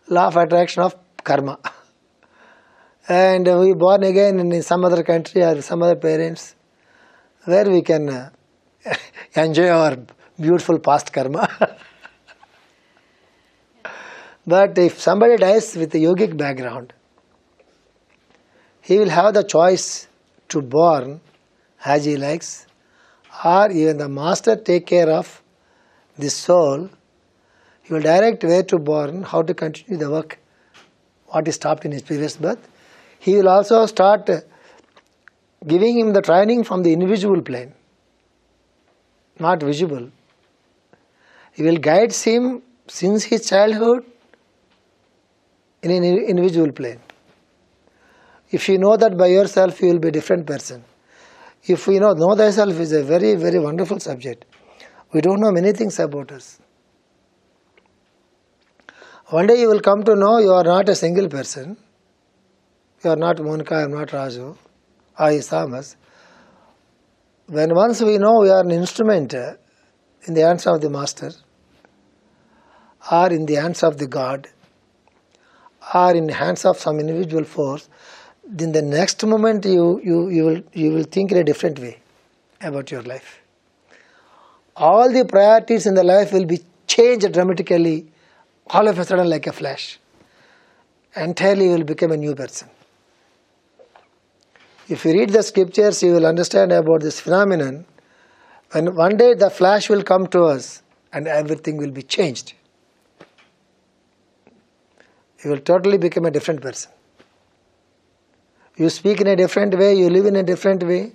[SPEAKER 1] Law of attraction of karma. And we born again in some other country or some other parents where we can enjoy our beautiful past karma. But if somebody dies with a yogic background, he will have the choice to born as he likes, or even the master take care of this soul. He will direct where to born, how to continue the work, what is stopped in his previous birth. He will also start giving him the training from the invisible plane, not visible. He will guide him since his childhood in an invisible plane. If you know that by yourself, you will be a different person. If we know thyself is a very, very wonderful subject. We don't know many things about us. One day you will come to know you are not a single person. You are not Monica, I am not Raju, I is Thomas. When once we know we are an instrument in the hands of the Master, or in the hands of the God, or in the hands of some individual force, then the next moment you will think in a different way about your life. All the priorities in the life will be changed dramatically, all of a sudden like a flash. Entirely you will become a new person. If you read the scriptures, you will understand about this phenomenon. When one day the flash will come to us and everything will be changed. You will totally become a different person. You speak in a different way, you live in a different way,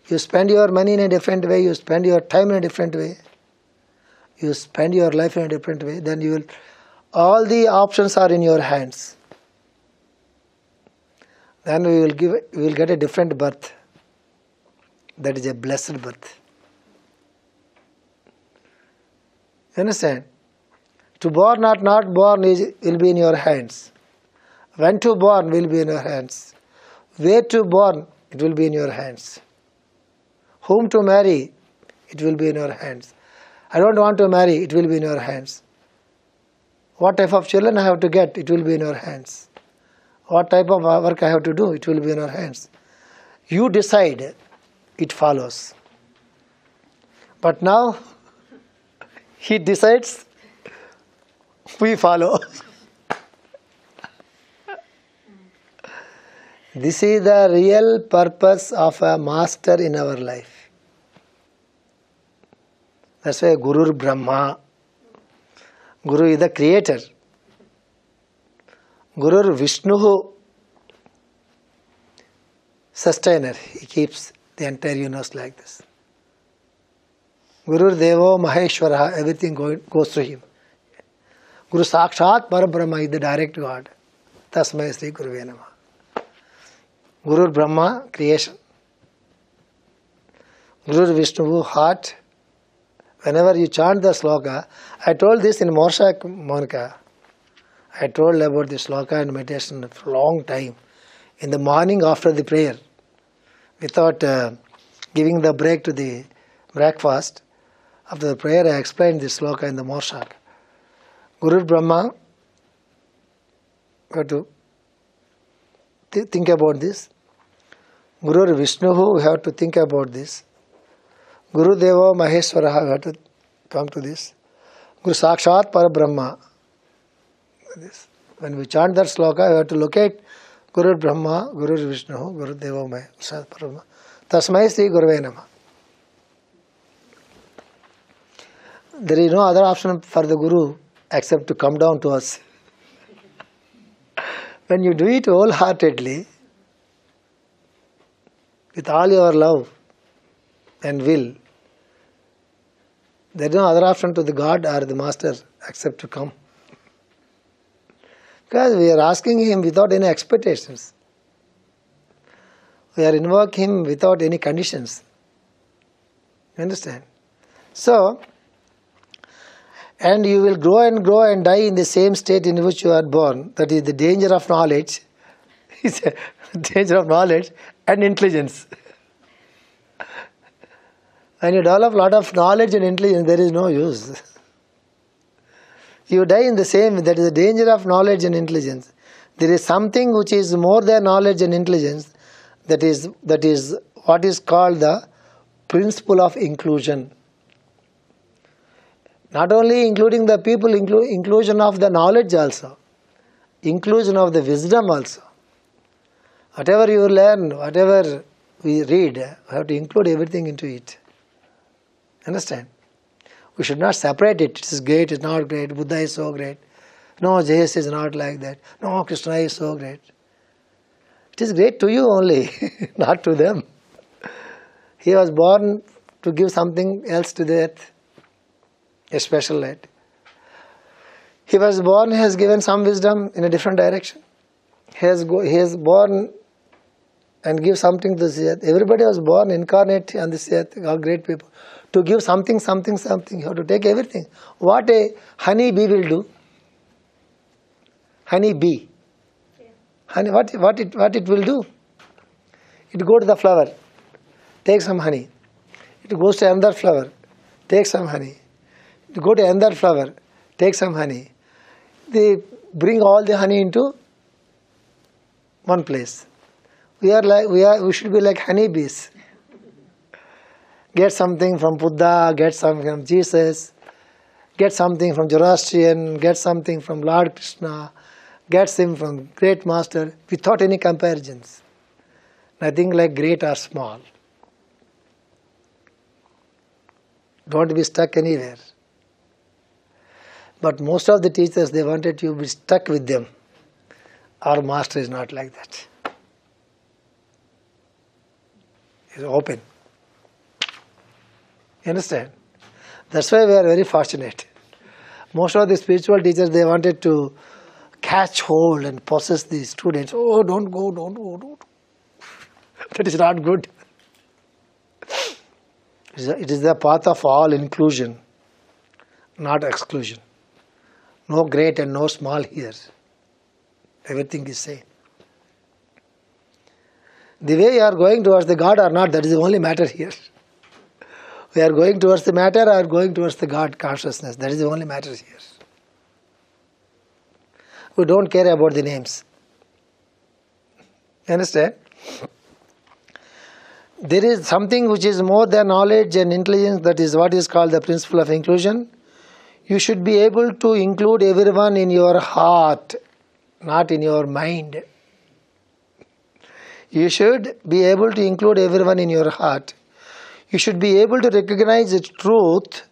[SPEAKER 1] you spend your money in a different way, you spend your time in a different way, you spend your life in a different way, then you will, all the options are in your hands. Then we will get a different birth. That is a blessed birth. You understand? To born or not born will be in your hands. When to born will be in your hands. Where to born, it will be in your hands. Whom to marry, it will be in your hands. I don't want to marry, it will be in your hands. What type of children I have to get, it will be in your hands. What type of work I have to do, it will be in your hands. You decide, it follows. But now, he decides, we follow. This is the real purpose of a master in our life. That's why Guru Brahma. Guru is the creator. Guru Vishnu, sustainer. He keeps the entire universe like this. Guru Devo Maheshwara, everything goes through him. Guru Sakshat Parabrahma is the direct God. Tasmai Sri Guruve Namah. Guru Brahma, creation. Guru Vishnu, heart. Whenever you chant the sloka, I told this in Morshak Monica. I told about the sloka and meditation for a long time. In the morning after the prayer, without giving the break to the breakfast, after the prayer I explained this sloka in the Morshak. Guru Brahma, have to think about this. Guru Vishnu, we have to think about this. Guru Deva Maheshwara, we have to come to this. Guru Sakshat Parabrahma. This. When we chant that sloka, we have to locate Guru Brahma, Guru Vishnu, Guru Deva Maheshwara Parabrahma. Tasmai Sri Guruve Namah. There is no other option for the Guru except to come down to us. When you do it wholeheartedly, with all your love and will, there is no other option to the God or the Master except to come. Because we are asking Him without any expectations. We are invoking Him without any conditions. You understand? So, and you will grow and die in the same state in which you are born. That is the danger of knowledge. It's a danger of knowledge and intelligence. When you develop a lot of knowledge and intelligence, there is no use. You die in the same, that is the danger of knowledge and intelligence. There is something which is more than knowledge and intelligence, that is what is called the principle of inclusion. Not only including the people, inclusion of the knowledge also, inclusion of the wisdom also. Whatever you learn, whatever we read, we have to include everything into it. Understand? We should not separate it. It is great, it is not great. Buddha is so great. No, JS is not like that. No, Krishna is so great. It is great to you only, not to them. He was born to give something else to the earth, a special light. He was born, he has given some wisdom in a different direction. He has born and give something to this earth. Everybody was born incarnate on this earth, all great people. To give something, you have to take everything. What a honey bee will do? Honey bee. Honey, what it will do? It go to the flower, take some honey. It goes to another flower, take some honey. It go to another flower, take some honey. They bring all the honey into one place. We should be like honey bees. Get something from Buddha, get something from Jesus, get something from Zoroastrian, get something from Lord Krishna, get something from great master without any comparisons. Nothing like great or small. Don't be stuck anywhere. But most of the teachers, they wanted you to be stuck with them. Our master is not like that. He is open. You understand? That's why we are very fortunate. Most of the spiritual teachers, they wanted to catch hold and possess the students. Oh, don't go. That is not good. It is the path of all inclusion, not exclusion. No great and no small here. Everything is same. The way you are going towards the God or not, that is the only matter here. We are going towards the matter or going towards the God consciousness. That is the only matter here. We don't care about the names. You understand? There is something which is more than knowledge and intelligence, that is what is called the principle of inclusion. You should be able to include everyone in your heart, not in your mind. You should be able to include everyone in your heart. You should be able to recognize the truth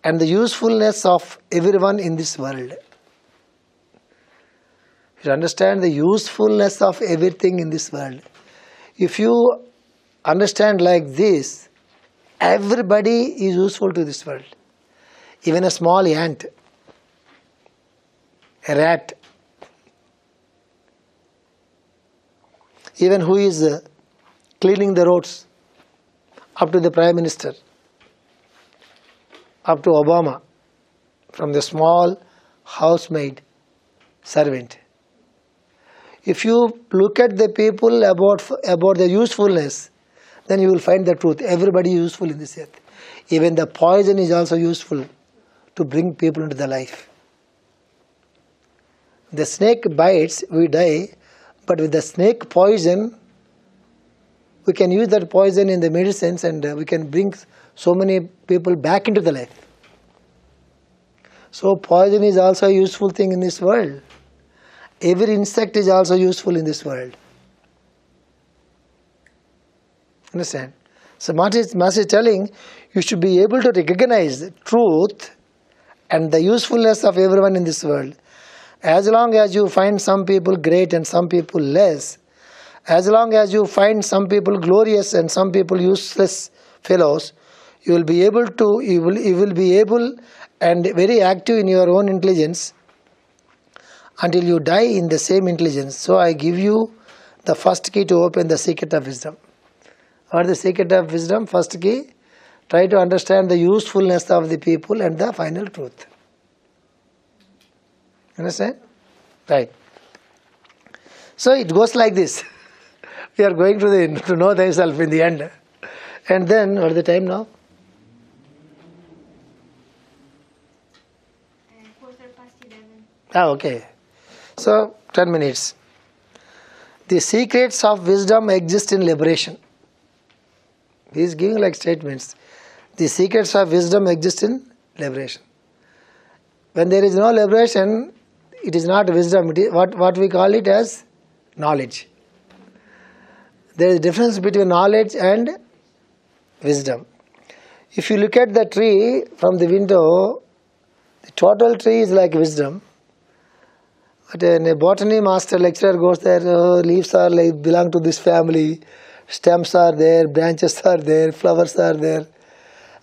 [SPEAKER 1] and the usefulness of everyone in this world. You should understand the usefulness of everything in this world. If you understand like this, everybody is useful to this world. Even a small ant. a rat. Even who is cleaning the roads, up to the Prime Minister, up to Obama, from the small housemaid servant. If you look at the people about the usefulness, then you will find the truth. Everybody is useful in this earth. Even the poison is also useful to bring people into the life. The snake bites, we die, but with the snake poison, we can use that poison in the medicines and we can bring so many people back into the life. So poison is also a useful thing in this world. Every insect is also useful in this world. Understand? So Master is telling, you should be able to recognize the truth and the usefulness of everyone in this world. As long as you find some people great and some people less, as long as you find some people glorious and some people useless fellows, you will be able and very active in your own intelligence until you die in the same intelligence. So I give you the first key to open the secret of wisdom. What is the secret of wisdom? First key, try to understand the usefulness of the people and the final truth. Understand? Right. So it goes like this. We are going to know thyself in the end. And then, what is the time now?
[SPEAKER 4] 11:15.
[SPEAKER 1] Okay. So, 10 minutes. The secrets of wisdom exist in liberation. He is giving like statements. The secrets of wisdom exist in liberation. When there is no liberation, it is not wisdom. It is what we call it as knowledge. There is a difference between knowledge and wisdom. If you look at the tree from the window, the total tree is like wisdom. But when a botany master lecturer goes there, leaves are like belong to this family, stems are there, branches are there, flowers are there.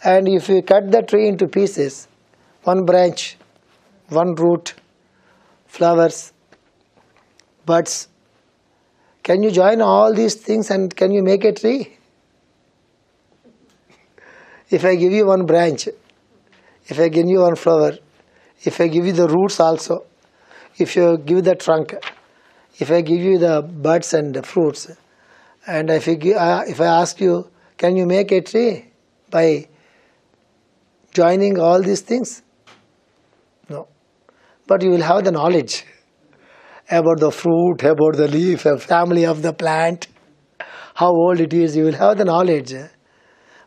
[SPEAKER 1] And if you cut the tree into pieces, one branch, one root, flowers, buds, can you join all these things and can you make a tree? If I give you one branch, if I give you one flower, if I give you the roots also, if you give the trunk, if I give you the buds and the fruits, and if I ask you, can you make a tree by joining all these things? No. But you will have the knowledge about the fruit, about the leaf, a family of the plant, how old it is, you will have the knowledge.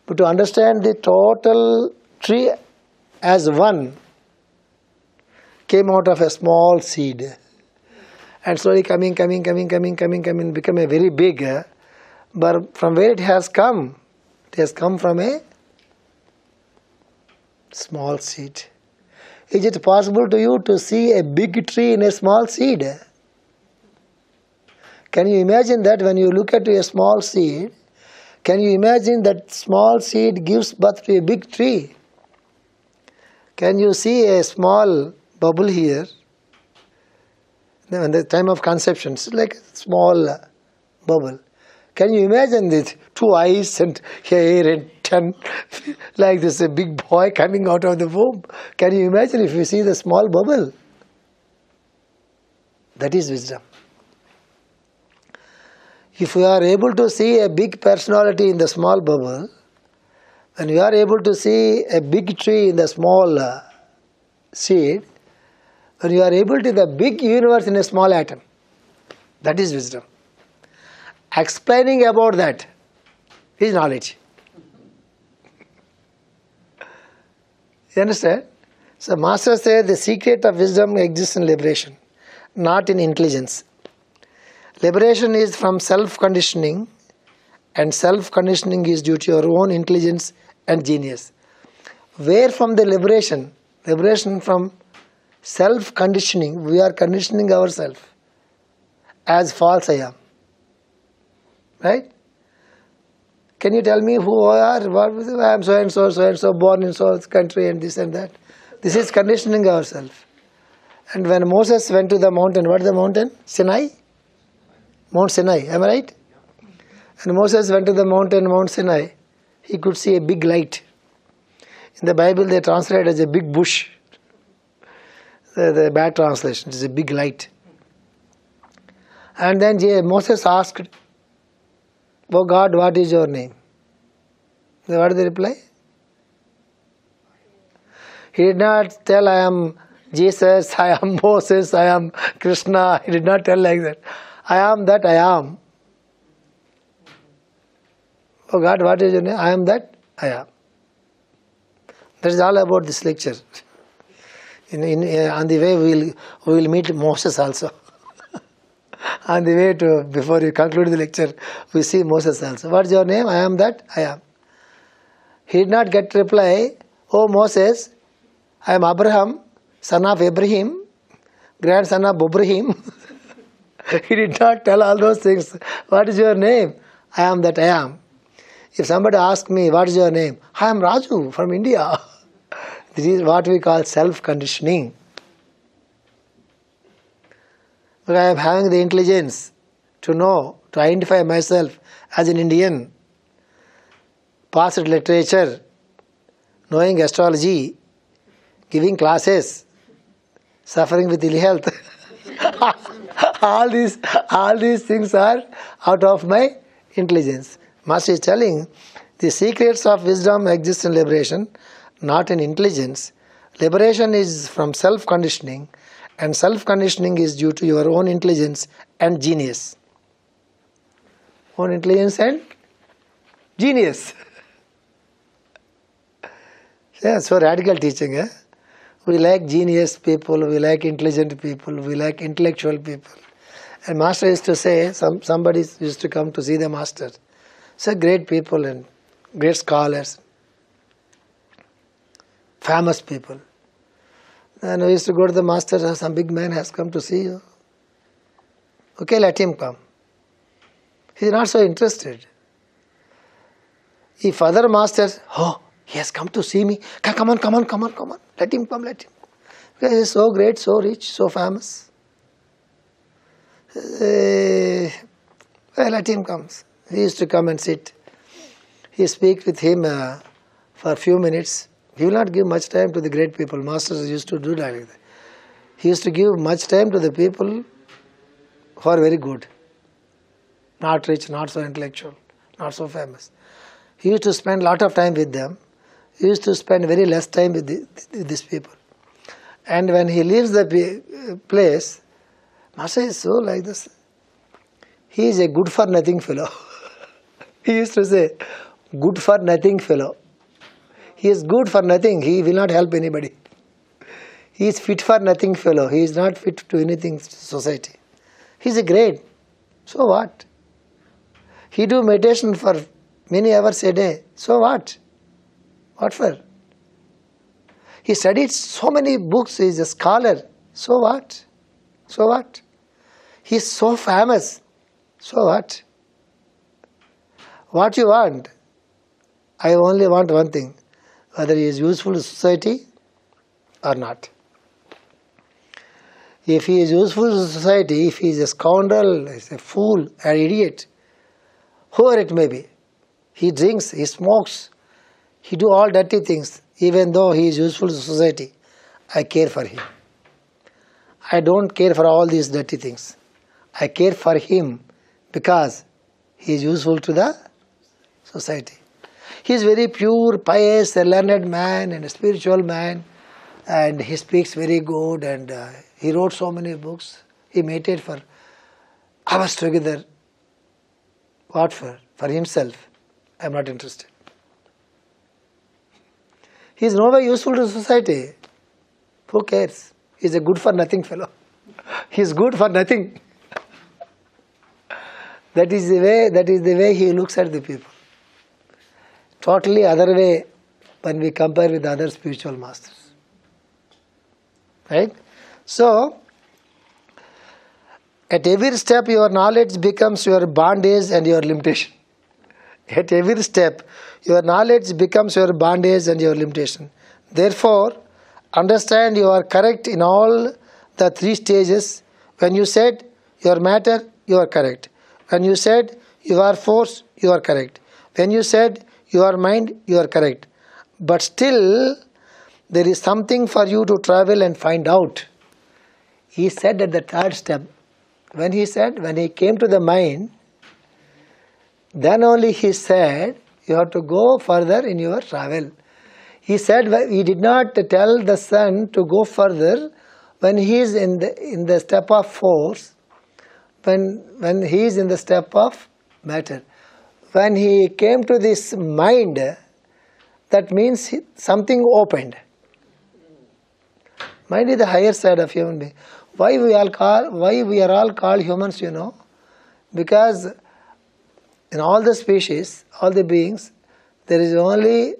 [SPEAKER 1] But to understand the total tree as one came out of a small seed and slowly coming, become a very big. But from where it has come from a small seed. Is it possible to you to see a big tree in a small seed? Can you imagine that when you look at a small seed, can you imagine that small seed gives birth to a big tree? Can you see a small bubble here? At the time of conception, it's like a small bubble. Can you imagine this? 2 eyes and hair and tongue, like this, a big boy coming out of the womb. Can you imagine if you see the small bubble? That is wisdom. If you are able to see a big personality in the small bubble, and you are able to see a big tree in the small seed, and you are able to see the big universe in a small atom, that is wisdom. Explaining about that is knowledge. You understand? So Master says the secret of wisdom exists in liberation, not in intelligence. Liberation is from self-conditioning, and self-conditioning is due to your own intelligence and genius. Where from the liberation? Liberation from self-conditioning. We are conditioning ourselves as false I am. Right? Can you tell me who I are? I am so and so, born in so country and this and that. This is conditioning ourselves. And when Moses went to the mountain, what is the mountain? Sinai? Mount Sinai, am I right? And Moses went to the mountain, Mount Sinai. He could see a big light. In the Bible they translate it as a big bush. The bad translation, it is a big light. And then Moses asked, "Oh God, what is your name?" What is the reply? He did not tell, "I am Jesus, I am Moses, I am Krishna." He did not tell like that. "I am that I am." "Oh God, what is your name?" "I am that I am." That is all about this lecture. On the way we will meet Moses also. On the way to, before we conclude the lecture, we see Moses also. "What is your name?" "I am that I am." He did not get reply, "Oh Moses, I am Abraham, son of Abraham, grandson of Abraham." He did not tell all those things. "What is your name?" "I am that I am." If somebody asks me, "What is your name?" "I am Raju from India." This is what we call self-conditioning. But I am having the intelligence to know, to identify myself as an Indian, passed literature, knowing astrology, giving classes, suffering with ill health. all these things are out of my intelligence. Master is telling, the secrets of wisdom exist in liberation, not in intelligence. Liberation is from self-conditioning, and self-conditioning is due to your own intelligence and genius. Own intelligence and genius. Yeah, so radical teaching. We like genius people, we like intelligent people, we like intellectual people. And Master used to say, somebody used to come to see the Master. So great people and great scholars, famous people. And we used to go to the Master, "Some big man has come to see you." "Okay, let him come." He is not so interested. If other masters, "Oh, he has come to see me. Come on. Let him come. Because he is so great, so rich, so famous. Let him come." He used to come and sit. He speaks with him for a few minutes. He will not give much time to the great people. Masters used to do that. He used to give much time to the people who are very good. Not rich, not so intellectual, not so famous. He used to spend a lot of time with them. He used to spend very less time with these people. And when he leaves the place, Master is so like this. He is a good for nothing fellow. He used to say, "Good for nothing fellow." He is good for nothing. He will not help anybody. He is fit for nothing fellow. He is not fit to anything society. He is a great. So what? He do meditation for many hours a day. So what? What for? He studied so many books. He is a scholar. So what? So what? He is so famous. So what? What you want? I only want one thing, whether he is useful to society or not. If he is useful to society, if he is a scoundrel, is a fool, an idiot, whoever it may be, he drinks, he smokes, he do all dirty things, even though he is useful to society, I care for him. I don't care for all these dirty things. I care for him because he is useful to the society. He is very pure, pious, a learned man and a spiritual man, and he speaks very good, and he wrote so many books. He meditated for hours together. What for? For himself. I am not interested. He is no way useful to society. Who cares? He is a good for nothing fellow. He is good for nothing. That is the way he looks at the people. Totally other way when we compare with other spiritual masters. Right? So, at every step your knowledge becomes your bondage and your limitation. At every step your knowledge becomes your bondage and your limitation. Therefore, understand you are correct in all the three stages. When you said you are matter, you are correct. When you said you are force, you are correct. When you said you are mind, you are correct. But still, there is something for you to travel and find out. He said at the third step, when he came to the mind, then only he said, you have to go further in your travel. He said he did not tell the son to go further when he is in the step of force, when he is in the step of matter. When he came to this mind, that means something opened. Mind is the higher side of human being. Why we are all called humans, because in all the species, all the beings, there is only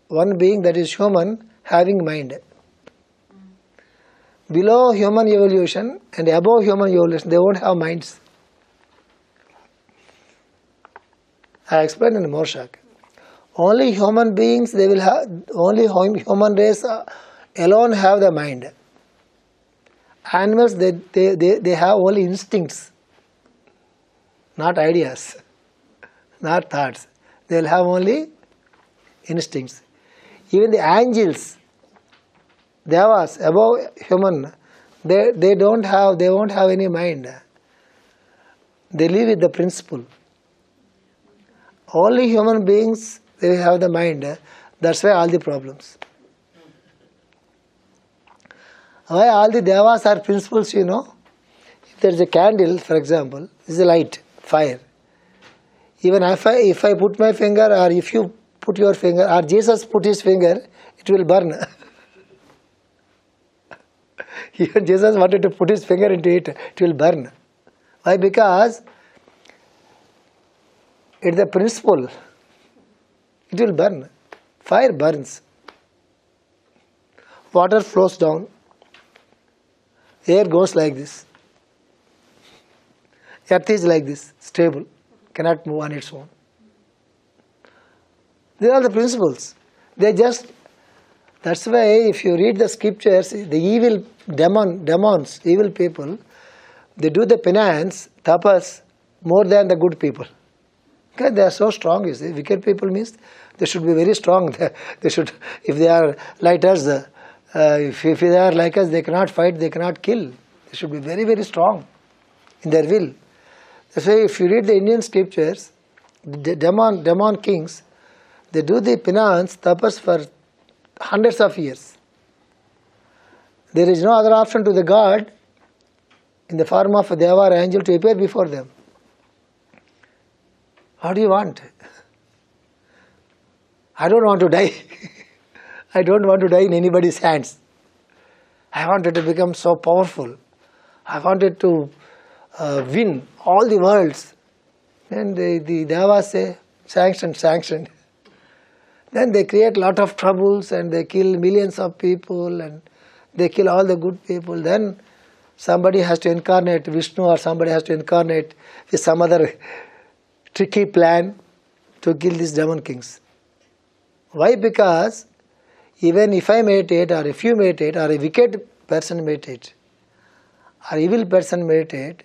[SPEAKER 1] one being that is human having mind. Below human evolution and above human evolution, they won't have minds. I explained in Morshak. Only human beings, they will have, only human race alone have the mind. Animals, they have only instincts, not ideas, not thoughts. They will have only instincts. Even the angels, devas, above human, they won't have any mind. They live with the principle. Only human beings, they have the mind. That's why all the problems. Why all the devas are principles, If there is a candle, for example, this is a light, fire. Even if I put my finger, or if you put your finger, or Jesus put his finger, it will burn. Even Jesus wanted to put his finger into it, it will burn. Why? Because it's the principle. It will burn. Fire burns. Water flows down. Air goes like this. Earth is like this, stable, cannot move on its own. These are the principles. That's why if you read the scriptures, the evil demons, evil people, they do the penance, tapas, more than the good people. Because they are so strong, you see. Wicked people means they should be very strong. They should, if they are like us, if they are like us, they cannot fight, they cannot kill. They should be very, very strong in their will. That's why if you read the Indian scriptures, the demon kings, they do the penance, tapas for hundreds of years. There is no other option to the God in the form of a deva or angel to appear before them. What do you want? I don't want to die. I don't want to die in anybody's hands. I wanted to become so powerful. I wanted to win all the worlds. And the devas say, sanction. Then they create a lot of troubles and they kill millions of people and they kill all the good people. Then somebody has to incarnate, Vishnu or somebody has to incarnate with some other tricky plan to kill these demon kings. Why? Because even if I meditate or if you meditate or a wicked person meditate or evil person meditate,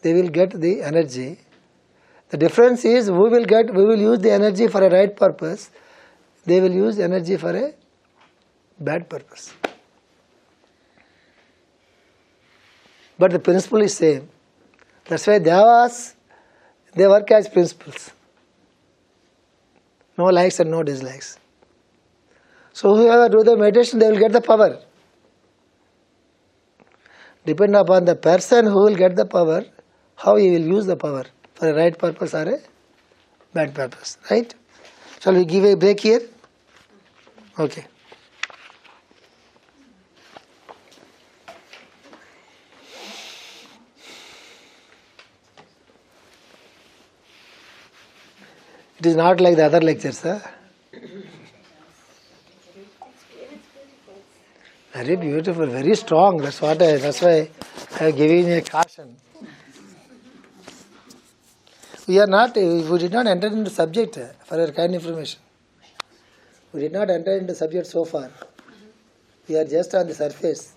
[SPEAKER 1] they will get the energy. The difference is we will use the energy for a right purpose. They will use energy for a bad purpose. But the principle is same. That's why devas, they work as principles. No likes and no dislikes. So whoever do the meditation, they will get the power. Depend upon the person who will get the power, how he will use the power for a right purpose or a bad purpose. Right? Shall we give a break here? Okay. It is not like the other lectures, huh? Very beautiful, very strong. That's why I have given you a caution. We did not enter into subject for your kind information. We did not enter into subject so far. We are just on the surface.